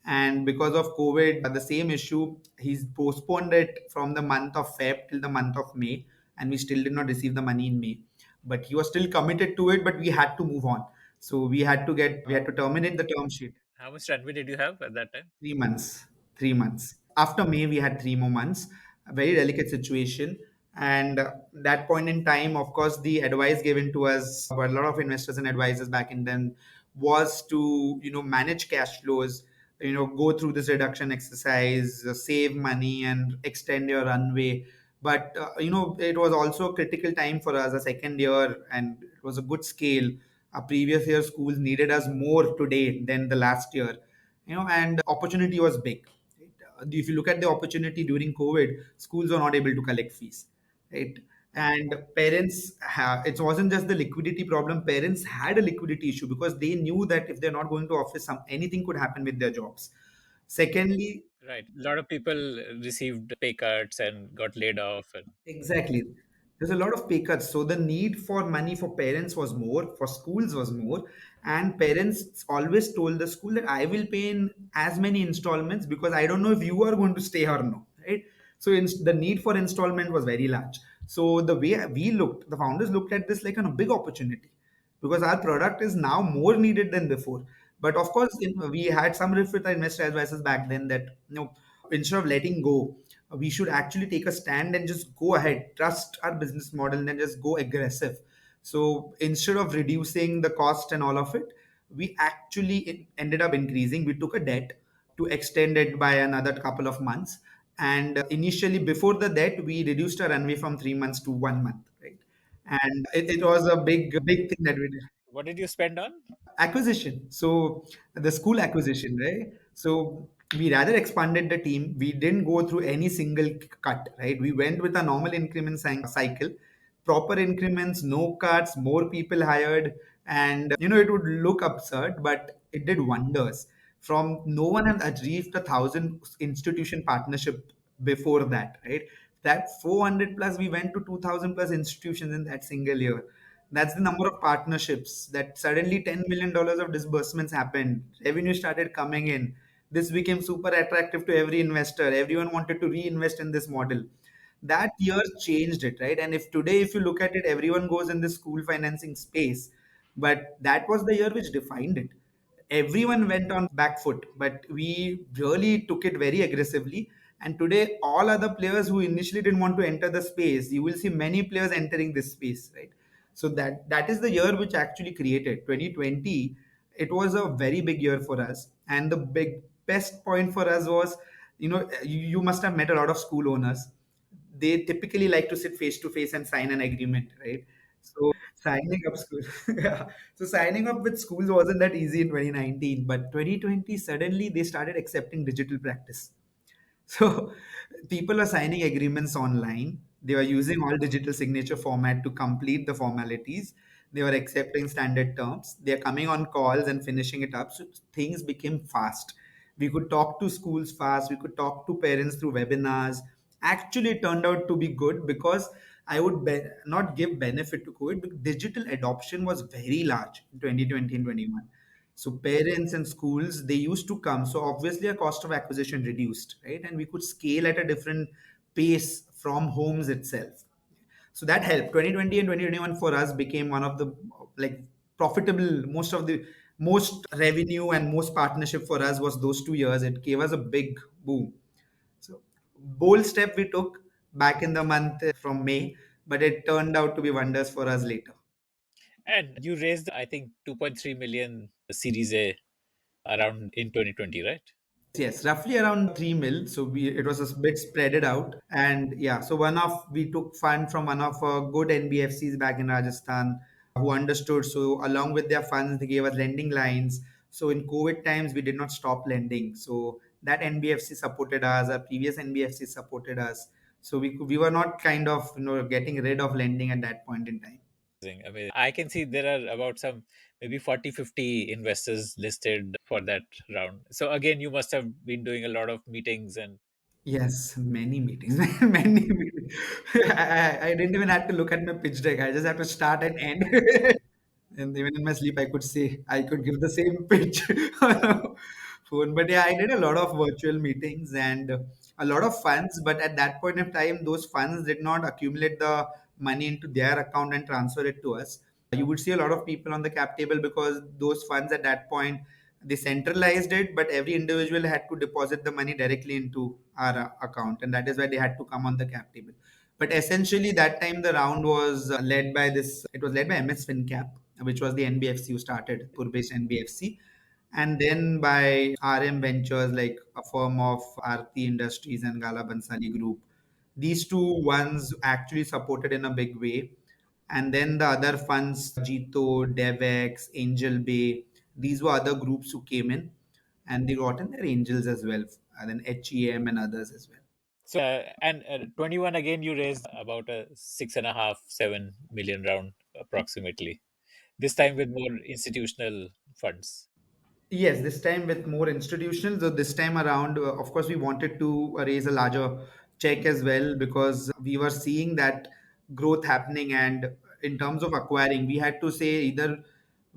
And because of COVID, the same issue, he's postponed it from the month of Feb till the month of May. And we still did not receive the money in May. But he was still committed to it, but we had to move on. So we had to terminate the term sheet. How much runway did you have at that time? 3 months. 3 months. After May, we had 3 more months. A very delicate situation. And that point in time, of course, the advice given to us by a lot of investors and advisors back in then was to, manage cash flows, go through this reduction exercise, save money and extend your runway. But, it was also a critical time for us, a second year, and it was a good scale. Our previous year schools needed us more today than the last year, and opportunity was big. If you look at the opportunity during COVID, schools were not able to collect fees, right? And parents, it wasn't just the liquidity problem. Parents had a liquidity issue because they knew that if they're not going to office, anything could happen with their jobs. Secondly, Right. A lot of people received pay cuts and got laid off. And exactly. There's a lot of pay cuts. So the need for money for parents was more, for schools was more. And parents always told the school that I will pay in as many installments because I don't know if you are going to stay or no. Right. So the need for installment was very large. So the way we looked, the founders looked at this like a big opportunity because our product is now more needed than before. But of course, we had some riff with our investor advisors back then that, instead of letting go, we should actually take a stand and just go ahead, trust our business model, and then just go aggressive. So instead of reducing the cost and all of it, we actually ended up increasing. We took a debt to extend it by another couple of months. And initially, before the debt, we reduced our runway from 3 months to 1 month, right? And it was a big thing that we did. what did you spend on? Acquisition. So the school acquisition, right? So we rather expanded the team. We didn't go through any single cut, right? We went with a normal increment cycle, proper increments, no cuts, more people hired. And, it would look absurd, but it did wonders. From no one had achieved 1,000 institution partnership before that, right? That 400 plus, we went to 2,000 plus institutions in that single year. That's the number of partnerships that suddenly $10 million of disbursements happened. Revenue started coming in. This became super attractive to every investor. Everyone wanted to reinvest in this model. That year changed it, right? And if today, if you look at it, everyone goes in the school financing space. But that was the year which defined it. Everyone went on back foot, but we really took it very aggressively. And today, all other players who initially didn't want to enter the space, you will see many players entering this space, right? So that is the year which actually created 2020. It was a very big year for us, and the big best point for us was, you must have met a lot of school owners. They typically like to sit face to face and sign an agreement, right? So signing up school, yeah. So signing up with schools wasn't that easy in 2019, but 2020 suddenly they started accepting digital practice. So people are signing agreements online. They are using all digital signature format to complete the formalities. They were accepting standard terms. They are coming on calls and finishing it up. So things became fast. We could talk to schools fast. We could talk to parents through webinars. Actually, it turned out to be good because I would not give benefit to COVID, but digital adoption was very large in 2020 and 21. So parents and schools, they used to come. So obviously, our cost of acquisition reduced, right? And we could scale at a different pace from homes itself. So that helped. 2020 and 2021 for us became one of the like profitable, most revenue and most partnership for us was those 2 years. It gave us a big boom. So bold step we took back in the month from May, but it turned out to be wonders for us later. And you raised, I think, 2.3 million Series A around in 2020, right? Yes, roughly around 3 mil. So it was a bit spreaded out. And yeah, so we took fund from one of good NBFCs back in Rajasthan who understood. So along with their funds, they gave us lending lines. So in COVID times, we did not stop lending. So that NBFC supported us, our previous NBFC supported us. So we were not kind of, getting rid of lending at that point in time. Amazing. I can see there are about some maybe 40, 50 investors listed for that round. So again, you must have been doing a lot of meetings and Yes, many meetings, many meetings. I didn't even have to look at my pitch deck. I just have to start and end. And even in my sleep, I could give the same pitch on a phone. But yeah, I did a lot of virtual meetings and a lot of funds. But at that point of time, those funds did not accumulate the money into their account and transfer it to us. You would see a lot of people on the cap table because those funds at that point they centralized it, but every individual had to deposit the money directly into our account, and that is why they had to come on the cap table. But essentially, that time the round was led by this. It was led by MS FinCap, which was the NBFC who started Pur-based NBFC, and then by RM Ventures, like a firm of Aarti Industries and Gala Bansali Group. These two ones actually supported in a big way. And then the other funds, Jito, Devex, Angel Bay, these were other groups who came in and they got in their angels as well, and then HEM and others as well. so and 21 again you raised about a 6.5, 7 million round approximately. This time with more institutional funds. Yes, this time with more institutional. So this time around, of course, we wanted to raise a larger check as well because we were seeing that growth happening. And in terms of acquiring, we had to say either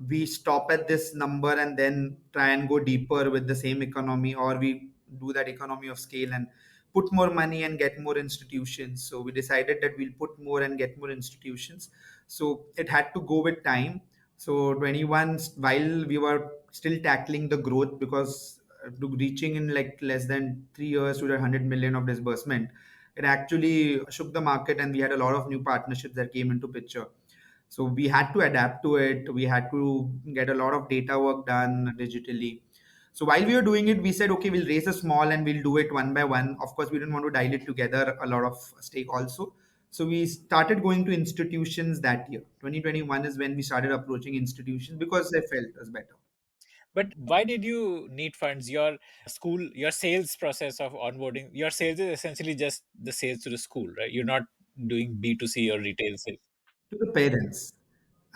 we stop at this number and then try and go deeper with the same economy, or we do that economy of scale and put more money and get more institutions. So we decided that we'll put more and get more institutions. So it had to go with time. So 21, while we were still tackling the growth, because to reaching in like less than 3 years to the 100 million of disbursement, it actually shook the market, and we had a lot of new partnerships that came into picture. So we had to adapt to it. We had to get a lot of data work done digitally. So while we were doing it, we said, okay, we'll raise a small and we'll do it one by one. Of course, we didn't want to dilute together a lot of stake also. So we started going to institutions that year. 2021 is when we started approaching institutions because they felt us better. But why did you need funds? Your school, your sales process of onboarding, your sales is essentially just the sales to the school, right? You're not doing B2C or retail sales. To the parents.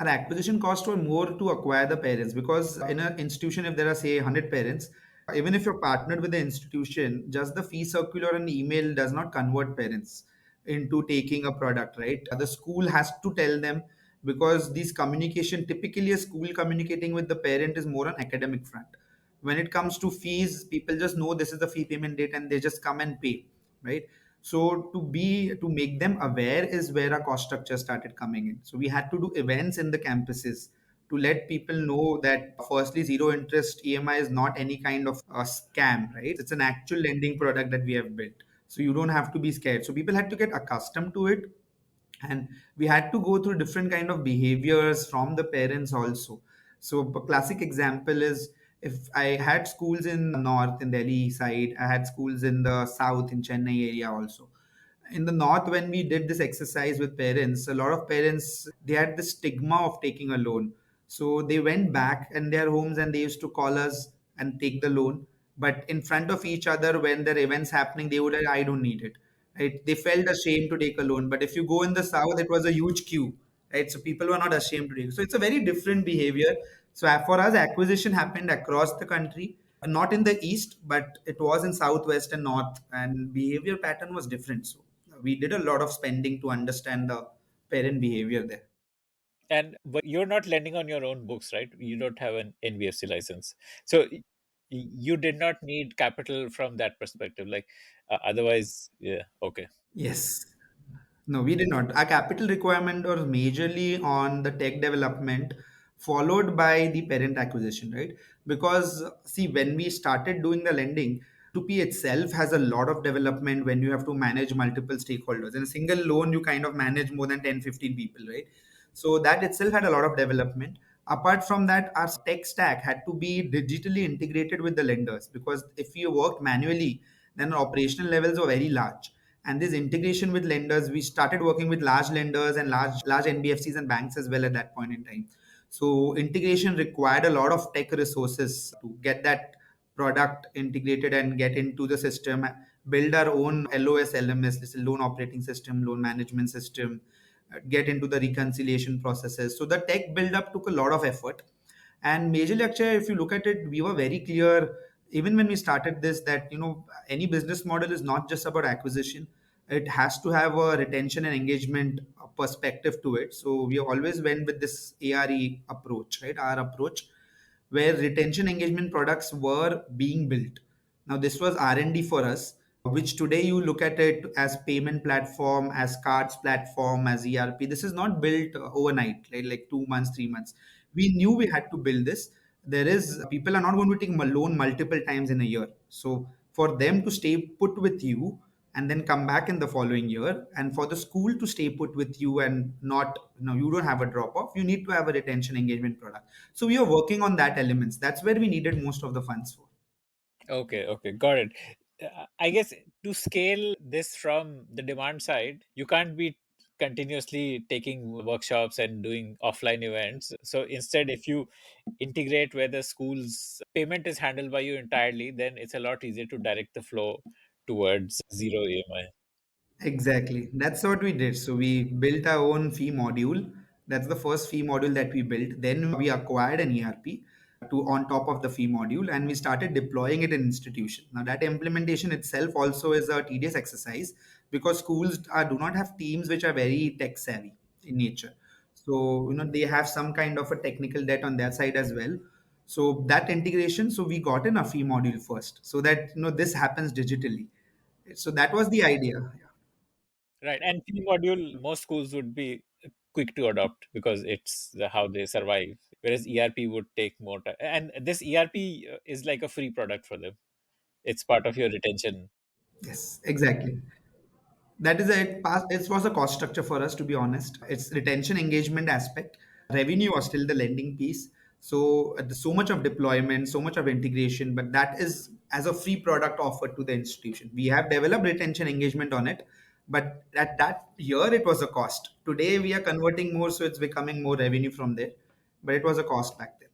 Our acquisition cost were more to acquire the parents because in an institution, if there are say 100 parents, even if you're partnered with the institution, just the fee circular and email does not convert parents into taking a product, right? The school has to tell them because these communication, typically a school communicating with the parent is more on academic front. When it comes to fees, people just know this is the fee payment date and they just come and pay, right? So to make them aware is where our cost structure started coming in. So we had to do events in the campuses to let people know that firstly zero interest EMI is not any kind of a scam, right? It's an actual lending product that we have built. So you don't have to be scared. So people had to get accustomed to it, and we had to go through different kind of behaviors from the parents also. So a classic example is, if I had schools in north in Delhi side, I had schools in the south in Chennai area also. In the north, when we did this exercise with parents, a lot of parents, they had the stigma of taking a loan. So they went back in their homes and they used to call us and take the loan, but in front of each other when there are events happening, they would like, I don't need it, right? They felt ashamed to take a loan. But if you go in the south, it was a huge queue, right? So people were not ashamed to take. So it's a very different behavior. So for us, acquisition happened across the country, not in the east, but it was in southwest and north, and behavior pattern was different. So we did a lot of spending to understand the parent behavior there. And but you're not lending on your own books, right? You don't have an NBFC license. So you did not need capital from that perspective. Like otherwise, yeah, okay. Yes. No, we did not. Our capital requirement was majorly on the tech development, followed by the parent acquisition, right? Because see, when we started doing the lending, 2P itself has a lot of development when you have to manage multiple stakeholders. In a single loan, you kind of manage more than 10, 15 people, right? So that itself had a lot of development. Apart from that, our tech stack had to be digitally integrated with the lenders, because if you worked manually, then our operational levels were very large. And this integration with lenders, we started working with large lenders and large NBFCs and banks as well at that point in time. So integration required a lot of tech resources to get that product integrated and get into the system, build our own LOS, LMS, this is loan operating system, loan management system, get into the reconciliation processes. So the tech build up took a lot of effort. And majorly, actually, if you look at it, we were very clear even when we started this that any business model is not just about acquisition. It has to have a retention and engagement perspective to it. So we always went with this ARE approach, right? Our approach, where retention engagement products were being built. Now this was R&D for us, which today you look at it as payment platform, as cards platform, as ERP. This is not built overnight, like 2 months, 3 months. We knew we had to build this. There is people are not going to take a loan multiple times in a year. So for them to stay put with you and then come back in the following year, and for the school to stay put with you and not, you don't have a drop off, you need to have a retention engagement product. So we are working on that elements. That's where we needed most of the funds for. Okay, okay, got it. I guess to scale this from the demand side, you can't be continuously taking workshops and doing offline events. So instead, if you integrate where the school's payment is handled by you entirely, then it's a lot easier to direct the flow towards zero EMI. Exactly. That's what we did. So we built our own fee module. That's the first fee module that we built. Then we acquired an ERP to on top of the fee module, and we started deploying it in institution. Now that implementation itself also is a tedious exercise, because schools do not have teams which are very tech savvy in nature. So they have some kind of a technical debt on their side as well. So that integration, so we got in a fee module first, so that this happens digitally. So that was the idea. Right. And fee module, most schools would be quick to adopt because it's how they survive. Whereas ERP would take more time. And this ERP is like a free product for them. It's part of your retention. Yes, exactly. That is it was a cost structure for us, to be honest. It's retention engagement aspect. Revenue was still the lending piece. So so much of deployment, so much of integration, but that is as a free product offered to the institution. We have developed retention engagement on it, but at that year it was a cost. Today we are converting more, so it's becoming more revenue from there. But it was a cost back then.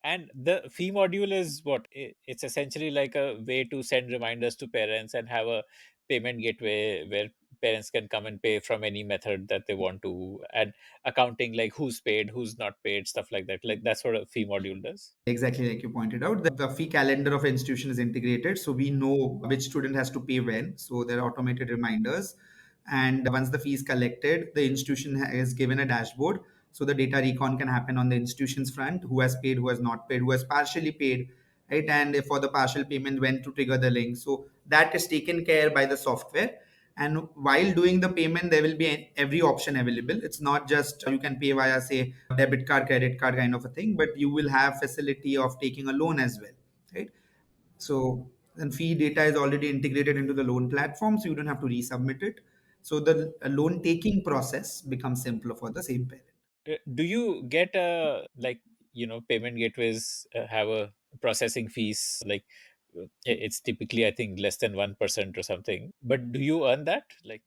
And the fee module is what? It's essentially like a way to send reminders to parents and have a payment gateway where parents can come and pay from any method that they want to. And accounting, like who's paid, who's not paid, stuff like that. Like that's what a fee module does. Exactly like you pointed out, the fee calendar of institution is integrated, so we know which student has to pay when. So there are automated reminders, and once the fee is collected, the institution is given a dashboard, so the data recon can happen on the institution's front: who has paid, who has not paid, who has partially paid, right? And if for the partial payment, when to trigger the link. So that is taken care by the software. And while doing the payment, there will be every option available. It's not just you can pay via, say, debit card, credit card kind of a thing, but you will have facility of taking a loan as well, right? So then fee data is already integrated into the loan platform, so you don't have to resubmit it. So the loan taking process becomes simpler for the same parent. Do you get a like payment gateways have a processing fees like it's typically I think less than 1% or something, but do you earn that like?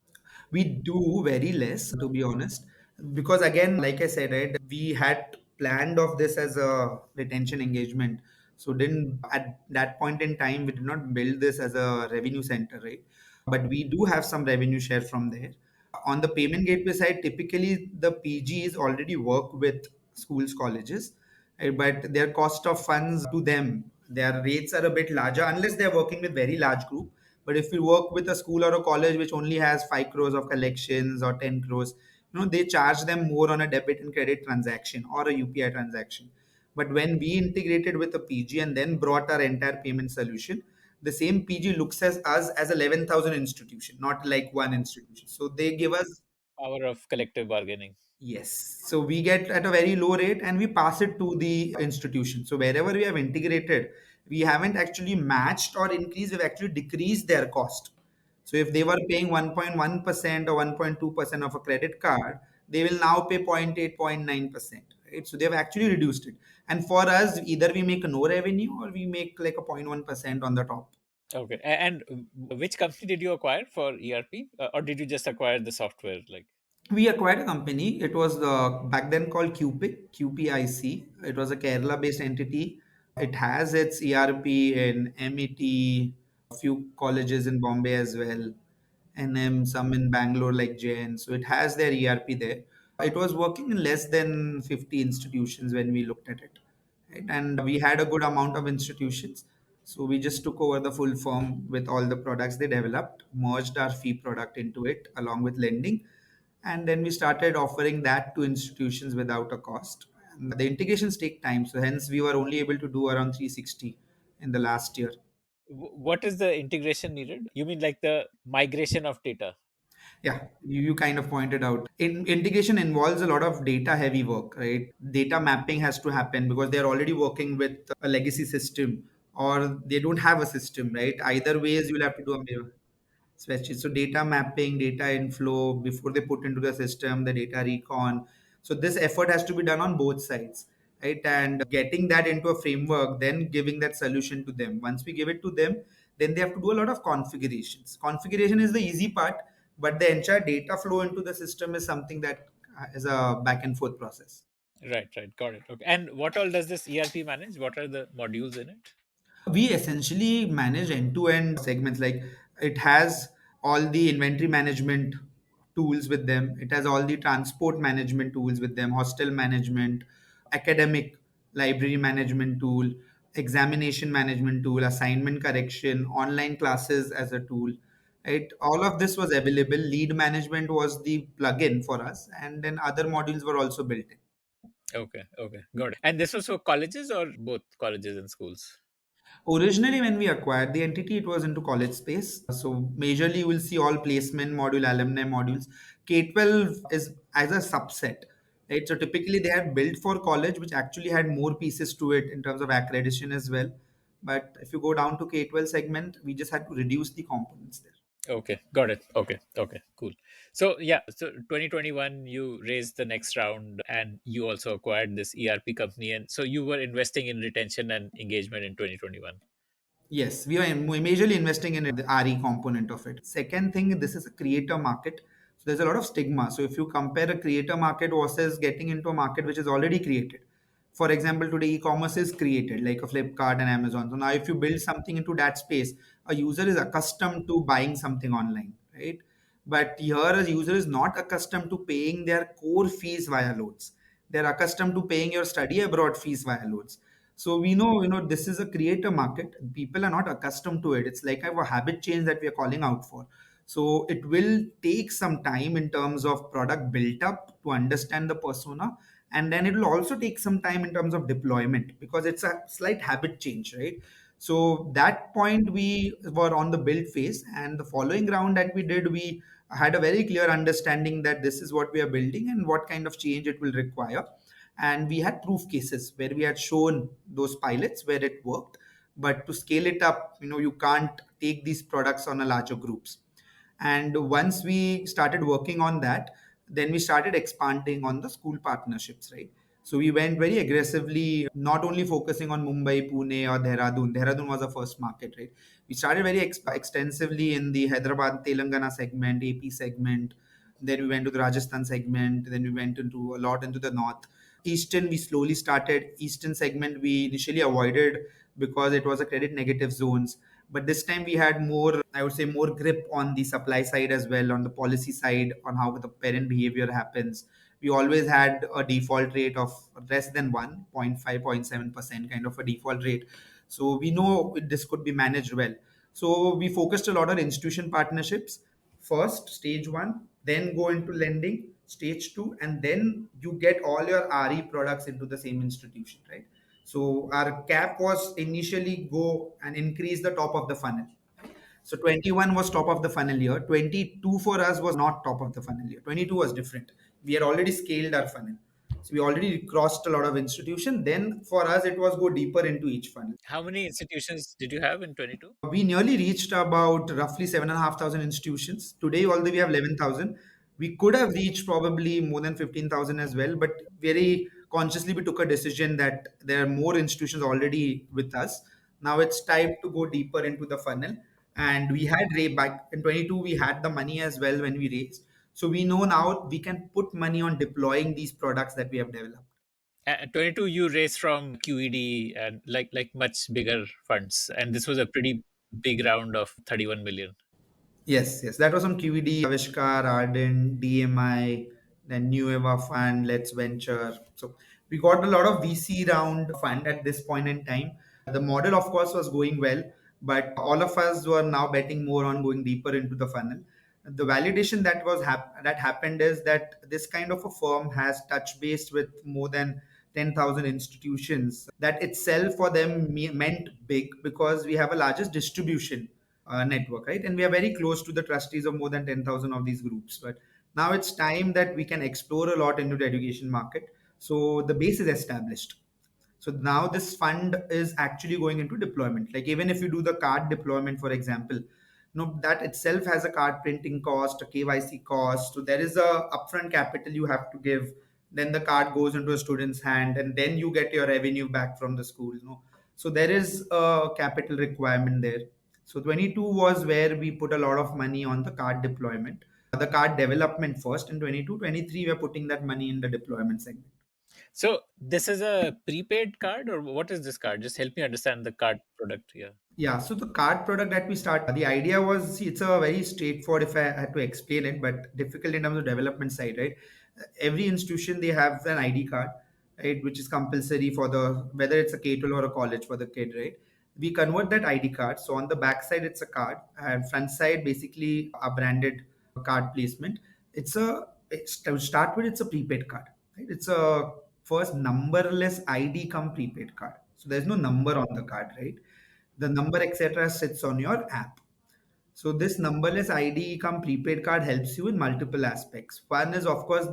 We do very less, to be honest, because again, like I said, right, we had planned of this as a retention engagement. So didn't at that point in time we did not build this as a revenue center, right? But we do have some revenue share from there. On the payment gateway side, typically the PGs already work with schools, colleges, but their cost of funds to them, their rates are a bit larger unless they're working with very large group. But if you work with a school or a college which only has 5 crores of collections or 10 crores, they charge them more on a debit and credit transaction or a UPI transaction. But when we integrated with a PG and then brought our entire payment solution, the same PG looks at us as 11,000 institution, not like one institution. So they give us. Power of collective bargaining. Yes. So we get at a very low rate and we pass it to the institution. So wherever we have integrated, we haven't actually matched or increased, we've actually decreased their cost. So if they were paying 1.1% or 1.2% of a credit card, they will now pay 0.8, 0.9%. right? So they've actually reduced it. And for us, either we make no revenue or we make like a 0.1% on the top. Okay. And which company did you acquire for ERP, or did you just acquire the software? Like, We acquired a company. It was back then called QPIC, QPIC. It was a Kerala-based entity. It has its ERP in MET, a few colleges in Bombay as well, NM, some in Bangalore like JN. So it has their ERP there. It was working in less than 50 institutions when we looked at it. Right? And we had a good amount of institutions. So we just took over the full firm with all the products they developed, merged our fee product into it along with lending, and then we started offering that to institutions without a cost. And the integrations take time, so hence we were only able to do around 360 in the last year. what is the integration needed? You mean like the migration of data? Yeah, you kind of pointed out integration involves a lot of data heavy work, right? Data mapping has to happen because they're already working with a legacy system, or they don't have a system, right? Either ways you'll have to do a spreadsheet. So data mapping, data inflow before they put into the system, the data recon. So this effort has to be done on both sides, right? And getting that into a framework, then giving that solution to them. Once we give it to them, then they have to do a lot of configurations. Configuration is the easy part, but the entire data flow into the system is something that is a back and forth process. Right, right, got it. Okay. And what all does this ERP manage? What are the modules in it? We essentially manage end-to-end segments. Like, it has all the inventory management tools with them, it has all the transport management tools with them, hostel management, academic library management tool, examination management tool, assignment correction, online classes as a tool, right? All of this was available. Lead management was the plugin for us, and then other modules were also built in. Okay, okay, got it. And this was for colleges or both colleges and schools? Originally, when we acquired the entity, it was into college space. So, majorly, you will see all placement module, alumni modules. K-12 is as a subset, right? So, typically, they had built for college, which actually had more pieces to it in terms of accreditation as well. But if you go down to K-12 segment, we just had to reduce the components there. Okay, got it. Okay, okay, cool. So yeah, so 2021 you raised the next round and you also acquired this ERP company, and so you were investing in retention and engagement in 2021. Yes, we are majorly investing in the RE component of it. Second thing, this is a creator market. So there's a lot of stigma. So if you compare a creator market versus getting into a market which is already created, for example, today e-commerce is created like a Flipkart and Amazon. So now if you build something into that space, a user is accustomed to buying something online, right? But here a user is not accustomed to paying their core fees via loads. They're accustomed to paying your study abroad fees via loads. So we know, this is a creator market. People are not accustomed to it. It's like a habit change that we are calling out for. So it will take some time in terms of product built up to understand the persona. And then it will also take some time in terms of deployment because it's a slight habit change, right? So that point we were on the build phase, and the following round that we did, we had a very clear understanding that this is what we are building and what kind of change it will require. And we had proof cases where we had shown those pilots where it worked. But to scale it up, you can't take these products on a larger groups. And once we started working on that, then we started expanding on the school partnerships, right? So we went very aggressively, not only focusing on Mumbai, Pune, or Dehradun. Dehradun was the first market, right? We started very extensively in the Hyderabad, Telangana segment, AP segment. Then we went to the Rajasthan segment. Then we went into a lot into the north. Eastern, we slowly started. Eastern segment, we initially avoided because it was a credit negative zones. But this time we had more, I would say, more grip on the supply side as well, on the policy side, on how the parent behavior happens. We always had a default rate of less than 1.5, 0.7% kind of a default rate. So we know this could be managed well. So we focused a lot on institution partnerships first, stage one, then go into lending, stage two, and then you get all your RE products into the same institution, right? So our cap was initially go and increase the top of the funnel. So 21 was top of the funnel year. 22 for us was not top of the funnel year. 22 was different. We had already scaled our funnel. So we already crossed a lot of institution. Then for us, it was go deeper into each funnel. How many institutions did you have in 22? We nearly reached about roughly 7,500 institutions. Today, although we have 11,000, we could have reached probably more than 15,000 as well. But very consciously we took a decision that there are more institutions already with us. Now it's time to go deeper into the funnel. And we had back in 22, we had the money as well when we raised. So we know now we can put money on deploying these products that we have developed. At 22, you raised from QED and like much bigger funds, and this was a pretty big round of 31 million. Yes, yes. That was on QED, Avishkar, Arden, DMI, then New Eva Fund, Let's Venture. So we got a lot of VC round fund at this point in time. The model, of course, was going well, but all of us were now betting more on going deeper into the funnel. The validation that that happened is that this kind of a firm has touch base with more than 10,000 institutions. That itself for them meant big because we have a largest distribution network, right? And we are very close to the trustees of more than 10,000 of these groups. But now it's time that we can explore a lot into the education market. So the base is established. So now this fund is actually going into deployment. Like even if you do the card deployment, for example, that itself has a card printing cost, a KYC cost. So there is a upfront capital you have to give. Then the card goes into a student's hand, and then you get your revenue back from the school. So there is a capital requirement there. So 22 was where we put a lot of money on the card deployment, the card development first. In 22, 23, we are putting that money in the deployment segment. So this is a prepaid card, or what is this card? Just help me understand the card product here. Yeah, so the card product that we start, the idea was, see, it's a very straightforward if I had to explain it, but difficult in terms of development side, right? Every institution, they have an ID card, right, which is compulsory for whether it's a K-12 or a college for the kid, right? We convert that ID card. So on the back side, it's a card, and front side, basically a branded card placement. To start with, it's a prepaid card, right? It's a first numberless ID come prepaid card. So there's no number on the card, right? The number etc sits on your app. So this numberless ID come prepaid card helps you in multiple aspects. One is, of course,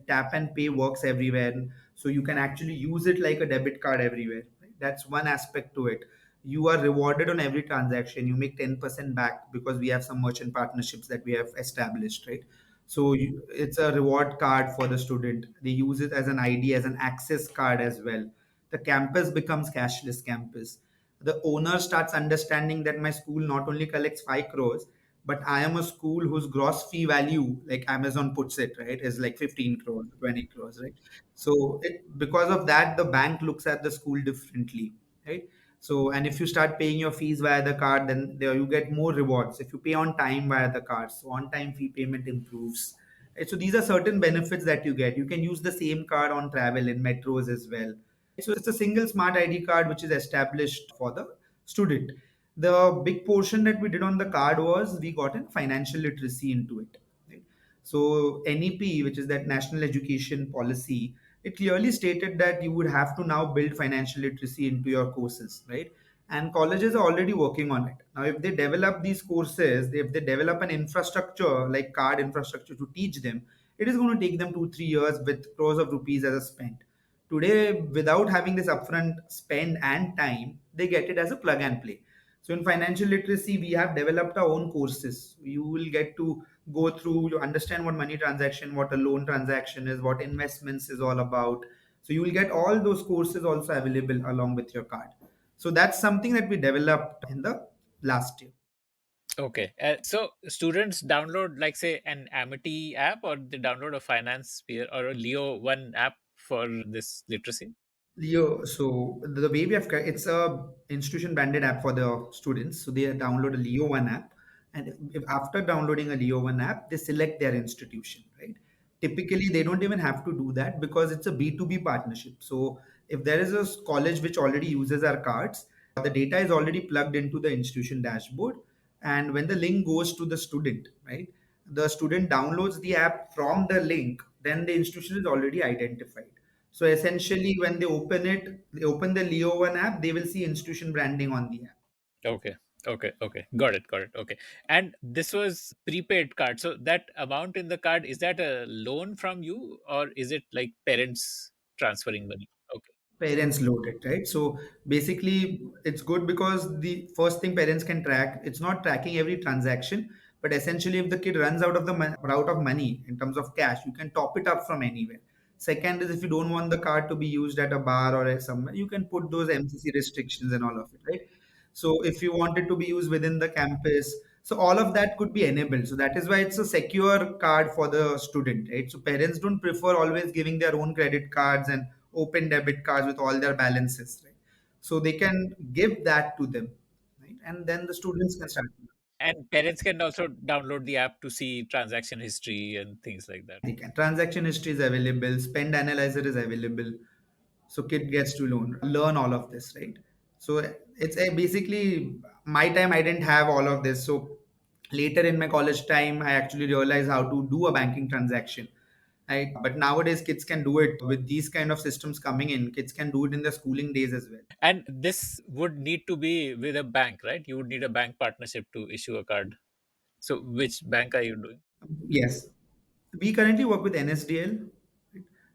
tap and pay works everywhere, so you can actually use it like a debit card everywhere, right? That's one aspect to it. You are rewarded on every transaction. You make 10% back because we have some merchant partnerships that we have established, right? So it's a reward card for the student. They use it as an ID, as an access card as well. The campus becomes cashless campus. The owner starts understanding that my school not only collects 5 crores, but I am a school whose gross fee value, like Amazon puts it, right, is like 15 crores, 20 crores, right? So because of that, the bank looks at the school differently, right? So, and if you start paying your fees via the card, then there you get more rewards. If you pay on time via the card, so on time fee payment improves. Right? So these are certain benefits that you get. You can use the same card on travel in metros as well. So it's a single smart ID card which is established for the student. The big portion that we did on the card was we got in financial literacy into it. Right? So NEP, which is that National Education Policy, it clearly stated that you would have to now build financial literacy into your courses, right? And colleges are already working on it. Now, if they develop these courses, if they develop an infrastructure like card infrastructure to teach them, it is going to take them 2 3 years with crores of rupees as a spend. Today, without having this upfront spend and time, they get it as a plug and play. So in financial literacy, we have developed our own courses. You will get to go through, you understand what money transaction, what a loan transaction is, what investments is all about. So you will get all those courses also available along with your card. So that's something that we developed in the last year. Okay. So students download, like, say, an Amity app, or they download a FinancePeer or a LEO1 app for this literacy? Leo, so the way we have, it's a institution branded app for the students. So they download a Leo1 app, and if after downloading a Leo1 app, they select their institution, right? Typically, they don't even have to do that because it's a B2B partnership. So if there is a college which already uses our cards, the data is already plugged into the institution dashboard, and when the link goes to the student, right? The student downloads the app from the link, then the institution is already identified. So essentially, when they open the Leo1 app, they will see institution branding on the app. Okay. Okay. Okay. Got it. Got it. Okay. And this was prepaid card. So that amount in the card, is that a loan from you, or is it like parents transferring money? Okay. Parents load it, right? So basically, it's good because the first thing parents can track, it's not tracking every transaction, but essentially, if the kid runs out of out of money in terms of cash, you can top it up from anywhere. Second is if you don't want the card to be used at a bar or at somewhere, you can put those MCC restrictions and all of it, right? So if you want it to be used within the campus, so all of that could be enabled. So that is why it's a secure card for the student, right? So parents don't prefer always giving their own credit cards and open debit cards with all their balances, right? So they can give that to them, right? And then the students can start. And parents can also download the app to see transaction history and things like that. They can. Transaction history is available, spend analyzer is available. So kid gets to learn all of this, right? So it's a basically my time I didn't have all of this. So later in my college time, I actually realized how to do a banking transaction. Right? But nowadays kids can do it with these kind of systems coming in. Kids can do it in their schooling days as well. And this would need to be with a bank, right? You would need a bank partnership to issue a card. So, which bank are you doing? Yes. We currently work with NSDL.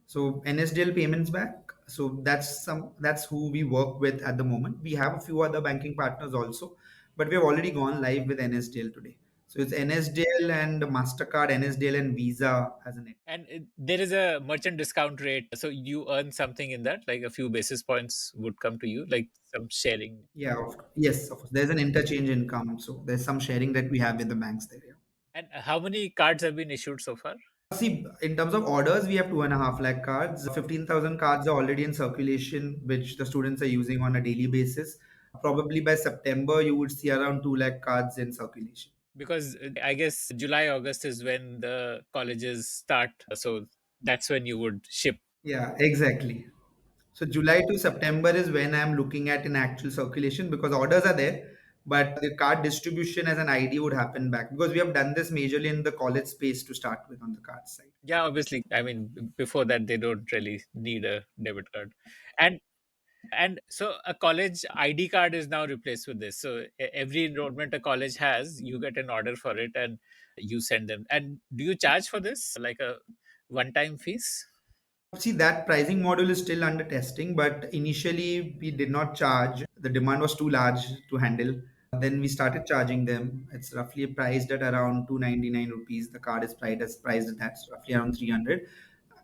So NSDL Payments Bank. So that's who we work with at the moment. We have a few other banking partners also, but we have already gone live with NSDL today. So it's NSDL and Mastercard, NSDL and Visa as an. And there is a merchant discount rate. So, you earn something in that, like a few basis points would come to you, like some sharing. Yeah, yes, of course. There's an interchange income, so there's some sharing that we have with the banks there. Yeah. And how many cards have been issued so far? See, in terms of orders, we have 2.5 lakh cards. 15,000 cards are already in circulation, which the students are using on a daily basis. Probably by September, you would see around 2 lakh cards in circulation. Because I guess July, August is when the colleges start. So, that's when you would ship. Yeah, exactly. So July to September is when I'm looking at in actual circulation because orders are there, but the card distribution as an ID would happen back because we have done this majorly in the college space to start with on the card side. Yeah, obviously. I mean, before that, they don't really need a debit card. And so a college ID card is now replaced with this. So every enrollment a college has, you get an order for it and you send them. And do you charge for this, like a one-time fees? See, that pricing model is still under testing, but initially we did not charge. The demand was too large to handle. Then we started charging them. It's roughly priced at around 299 rupees. The card is priced at that's roughly around 300.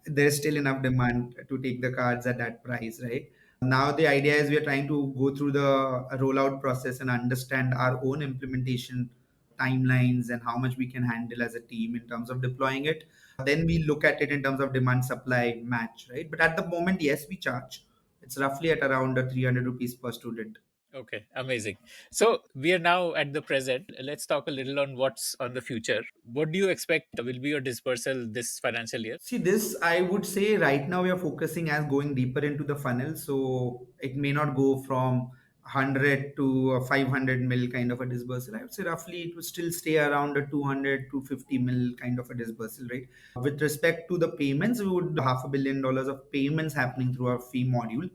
There's still enough demand to take the cards at that price, right? Now the idea is we are trying to go through the rollout process and understand our own implementation timelines and how much we can handle as a team in terms of deploying it. Then we look at it in terms of demand supply match, right? But at the moment, yes, we charge. It's roughly at around 300 rupees per student. Okay, amazing. So we are now at the present. Let's talk a little on what's on the future. What do you expect will be your dispersal this financial year? See, this I would say right now we are focusing as going deeper into the funnel. So it may not go from 100 to a 500 mil kind of a dispersal. I would say roughly it would still stay around a 200 to 50 mil kind of a dispersal, right? With respect to the payments, we would $500 million of payments happening through our fee module.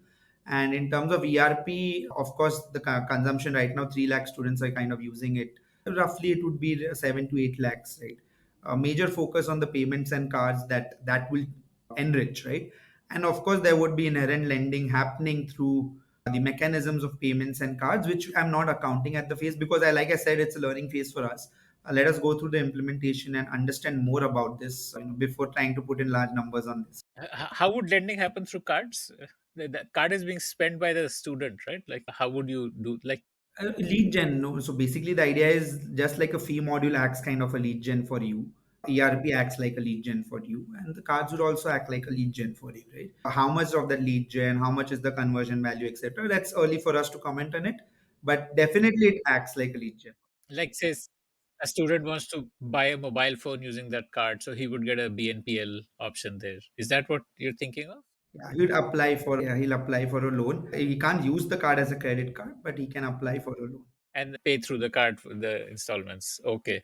And in terms of ERP, of course, the consumption right now, 3 lakh students are kind of using it. Roughly, it would be 7 to 8 lakhs, right? A major focus on the payments and cards that will enrich, right? And of course there would be inherent lending happening through the mechanisms of payments and cards, which I'm not accounting at the phase because like I said, it's a learning phase for us. Let us go through the implementation and understand more about this, before trying to put in large numbers on this. How would lending happen through cards? The card is being spent by the student, right? Like, how would you do? Like, Lead gen, no. So basically, the idea is just like a fee module acts kind of a lead gen for you. ERP acts like a lead gen for you, and the cards would also act like a lead gen for you, right? How much of that lead gen, how much is the conversion value, etc. That's early for us to comment on it, but definitely it acts like a lead gen. says a student wants to buy a mobile phone using that card, so he would get a BNPL option there. Is that what you're thinking of? He'll apply for a loan. He can't use the card as a credit card, but he can apply for a loan. And pay through the card for the installments. Okay,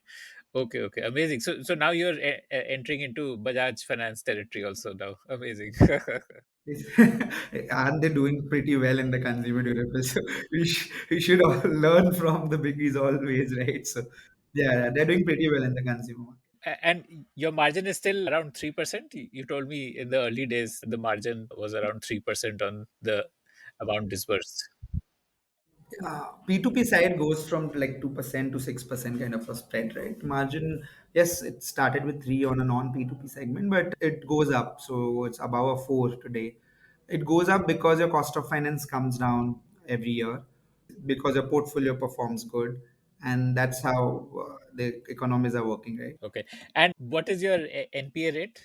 okay, amazing. So now you're entering into Bajaj Finance territory also now. Amazing. Aren't they doing pretty well in the consumer durable? So we should all learn from the biggies always, right? So yeah, they're doing pretty well in the consumer market. And your margin is still around 3%. You told me in the early days the margin was around 3% on the amount disbursed. P2P side goes from like 2% to 6% kind of a spread, right? Margin, yes, it started with 3 on a non P2P segment, but it goes up. So it's above a 4 today. It goes up because your cost of finance comes down every year, because your portfolio performs good. And that's how the economies are working, right? Okay. And what is your NPA rate?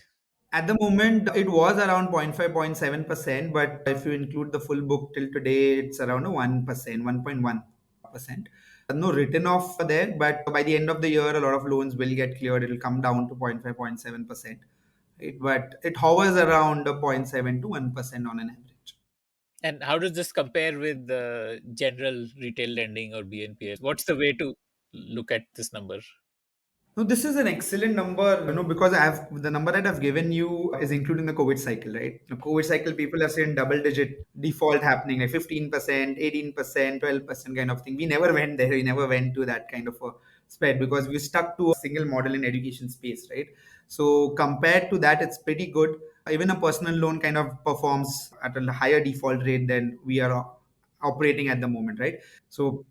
At the moment, it was around 0.5, 0.7%, but if you include the full book till today, it's around a 1%, 1.1%. No written off there, but by the end of the year, a lot of loans will get cleared. It'll come down to 0.5, 0.7%. But it hovers around a zero point 0.7 to 1% on an average. And how does this compare with the general retail lending or BNPL? What's the way to look at this number? No, this is an excellent number, because I have the number that I've given you is including the COVID cycle, right? The COVID cycle, people have seen double digit default happening, like 15%, 18%, 12% kind of thing. We never went there. We never went to that kind of a spread because we stuck to a single model in education space, right? So compared to that, it's pretty good. Even a personal loan kind of performs at a higher default rate than we are operating at the moment, right? So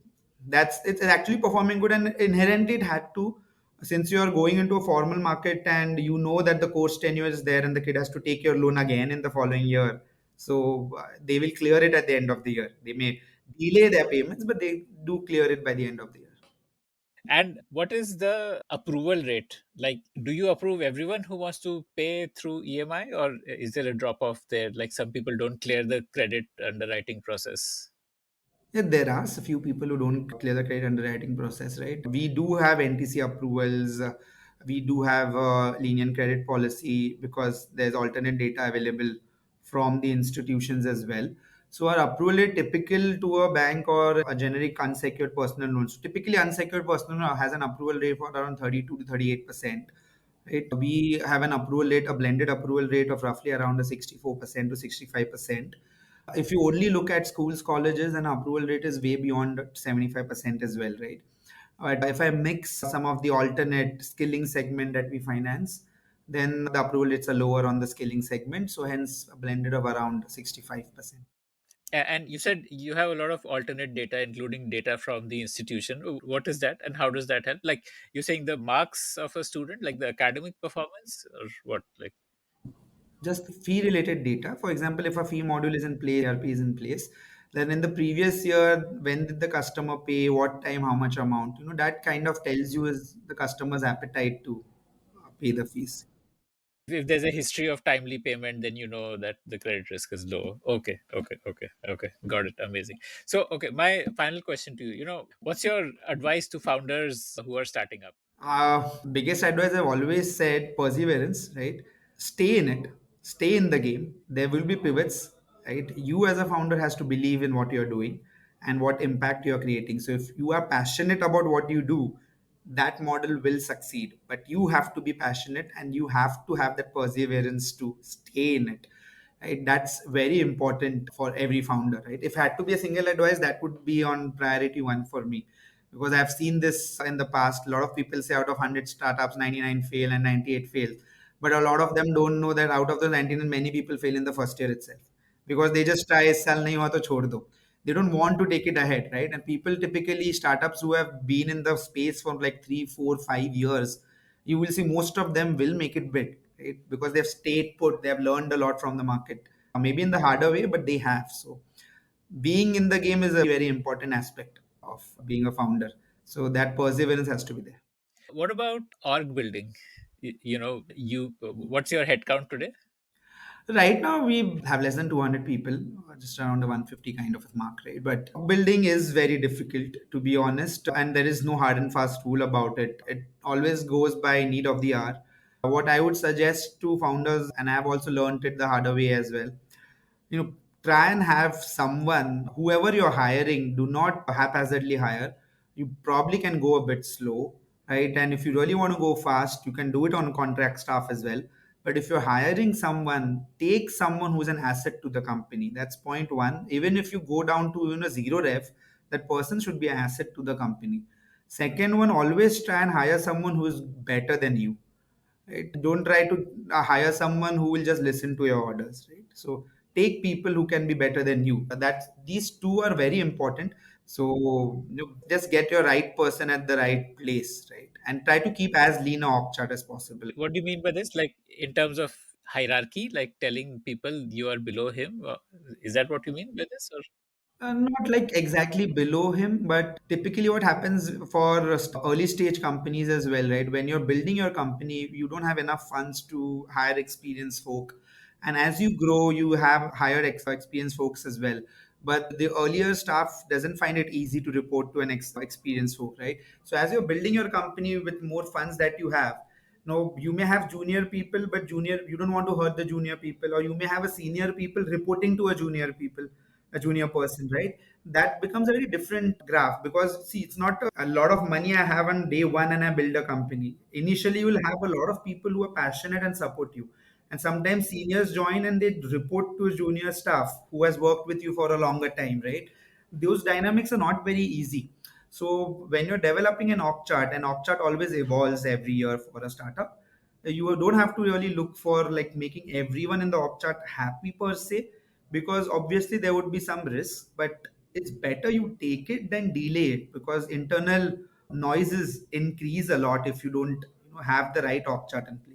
that's it's actually performing good, and inherently it had to, since you are going into a formal market and you know that the course tenure is there and the kid has to take your loan again in the following year. So they will clear it at the end of the year. They may delay their payments, but they do clear it by the end of the year. And what is the approval rate? Like, do you approve everyone who wants to pay through EMI, or is there a drop off there? Like, some people don't clear the credit underwriting process. Yeah, there are a few people who don't clear the credit underwriting process, right? We do have NTC approvals. We do have a lenient credit policy because there's alternate data available from the institutions as well. So our approval rate typical to a bank or a generic unsecured personal loan. So typically unsecured personal loan has an approval rate for around 32 to 38%. Right? We have an approval rate, a blended approval rate of roughly around a 64% to 65%. If you only look at schools, colleges, then approval rate is way beyond 75% as well, right? But if I mix some of the alternate skilling segment that we finance, then the approval rates are lower on the skilling segment. So hence a blended of around 65%. And you said you have a lot of alternate data, including data from the institution. What is that, and how does that help? Like, you're saying the marks of a student, like the academic performance, or what? Like, Just fee related data. For example, if a fee module is in place, RP is in place, then in the previous year, when did the customer pay, what time, how much amount, that kind of tells you is the customer's appetite to pay the fees. if there's a history of timely payment, then you know that the credit risk is low. Okay, okay, okay, okay. Got it. Amazing. So, okay, my final question to you, what's your advice to founders who are starting up? Biggest advice I've always said, perseverance, right? Stay in it, stay in the game. There will be pivots, right? You as a founder has to believe in what you're doing and what impact you're creating. So if you are passionate about what you do, that model will succeed. But you have to be passionate and you have to have that perseverance to stay in it. Right? That's very important for every founder, right? If I had to be a single advice, that would be on priority one for me, because I've seen this in the past. A lot of people say out of 100 startups, 99 fail and 98 fail. But a lot of them don't know that out of the 99, many people fail in the first year itself because they just try, sell nahi hua to chhod do. They don't want to take it ahead, right? And people typically, startups who have been in the space for like 3, 4, 5 years, you will see most of them will make it big, right? Because they've stayed put, they have learned a lot from the market, maybe in the harder way, but they have. So being in the game is a very important aspect of being a founder. So that perseverance has to be there. What about org building? What's your headcount today? Right now, we have less than 200 people, just around the 150 kind of a mark, right? But building is very difficult, to be honest, and there is no hard and fast rule about it. It always goes by need of the hour. What I would suggest to founders, and I've also learned it the harder way as well, try and have someone, whoever you're hiring, do not haphazardly hire. You probably can go a bit slow, right? And if you really want to go fast, you can do it on contract staff as well. But if you're hiring someone, take someone who's an asset to the company. That's point one. Even if you go down to zero ref, that person should be an asset to the company. Second one, always try and hire someone who is better than you, right? Don't try to hire someone who will just listen to your orders, right? So take people who can be better than you. That's, these two are very important. So you just get your right person at the right place, right? And try to keep as lean a org chart as possible. What do you mean by this? Like in terms of hierarchy, like telling people you are below him? Is that what you mean by this? Or Not like exactly below him, but typically what happens for early stage companies as well, right? When you're building your company, you don't have enough funds to hire experienced folk. And as you grow, you have higher experienced folks as well. But the earlier staff doesn't find it easy to report to an experienced folk, right? So as you're building your company with more funds that you have, no, you may have junior people, but junior, you don't want to hurt the junior people, or you may have a senior people reporting to a junior people, a junior person, right? That becomes a very different graph, because see, it's not a lot of money I have on day one and I build a company. Initially, you will have a lot of people who are passionate and support you. And sometimes seniors join and they report to junior staff who has worked with you for a longer time, right? Those dynamics are not very easy. So when you're developing an org chart, an org chart always evolves every year for a startup. You don't have to really look for like making everyone in the org chart happy per se, because obviously there would be some risks, but it's better you take it than delay it, because internal noises increase a lot if you don't have the right org chart in place.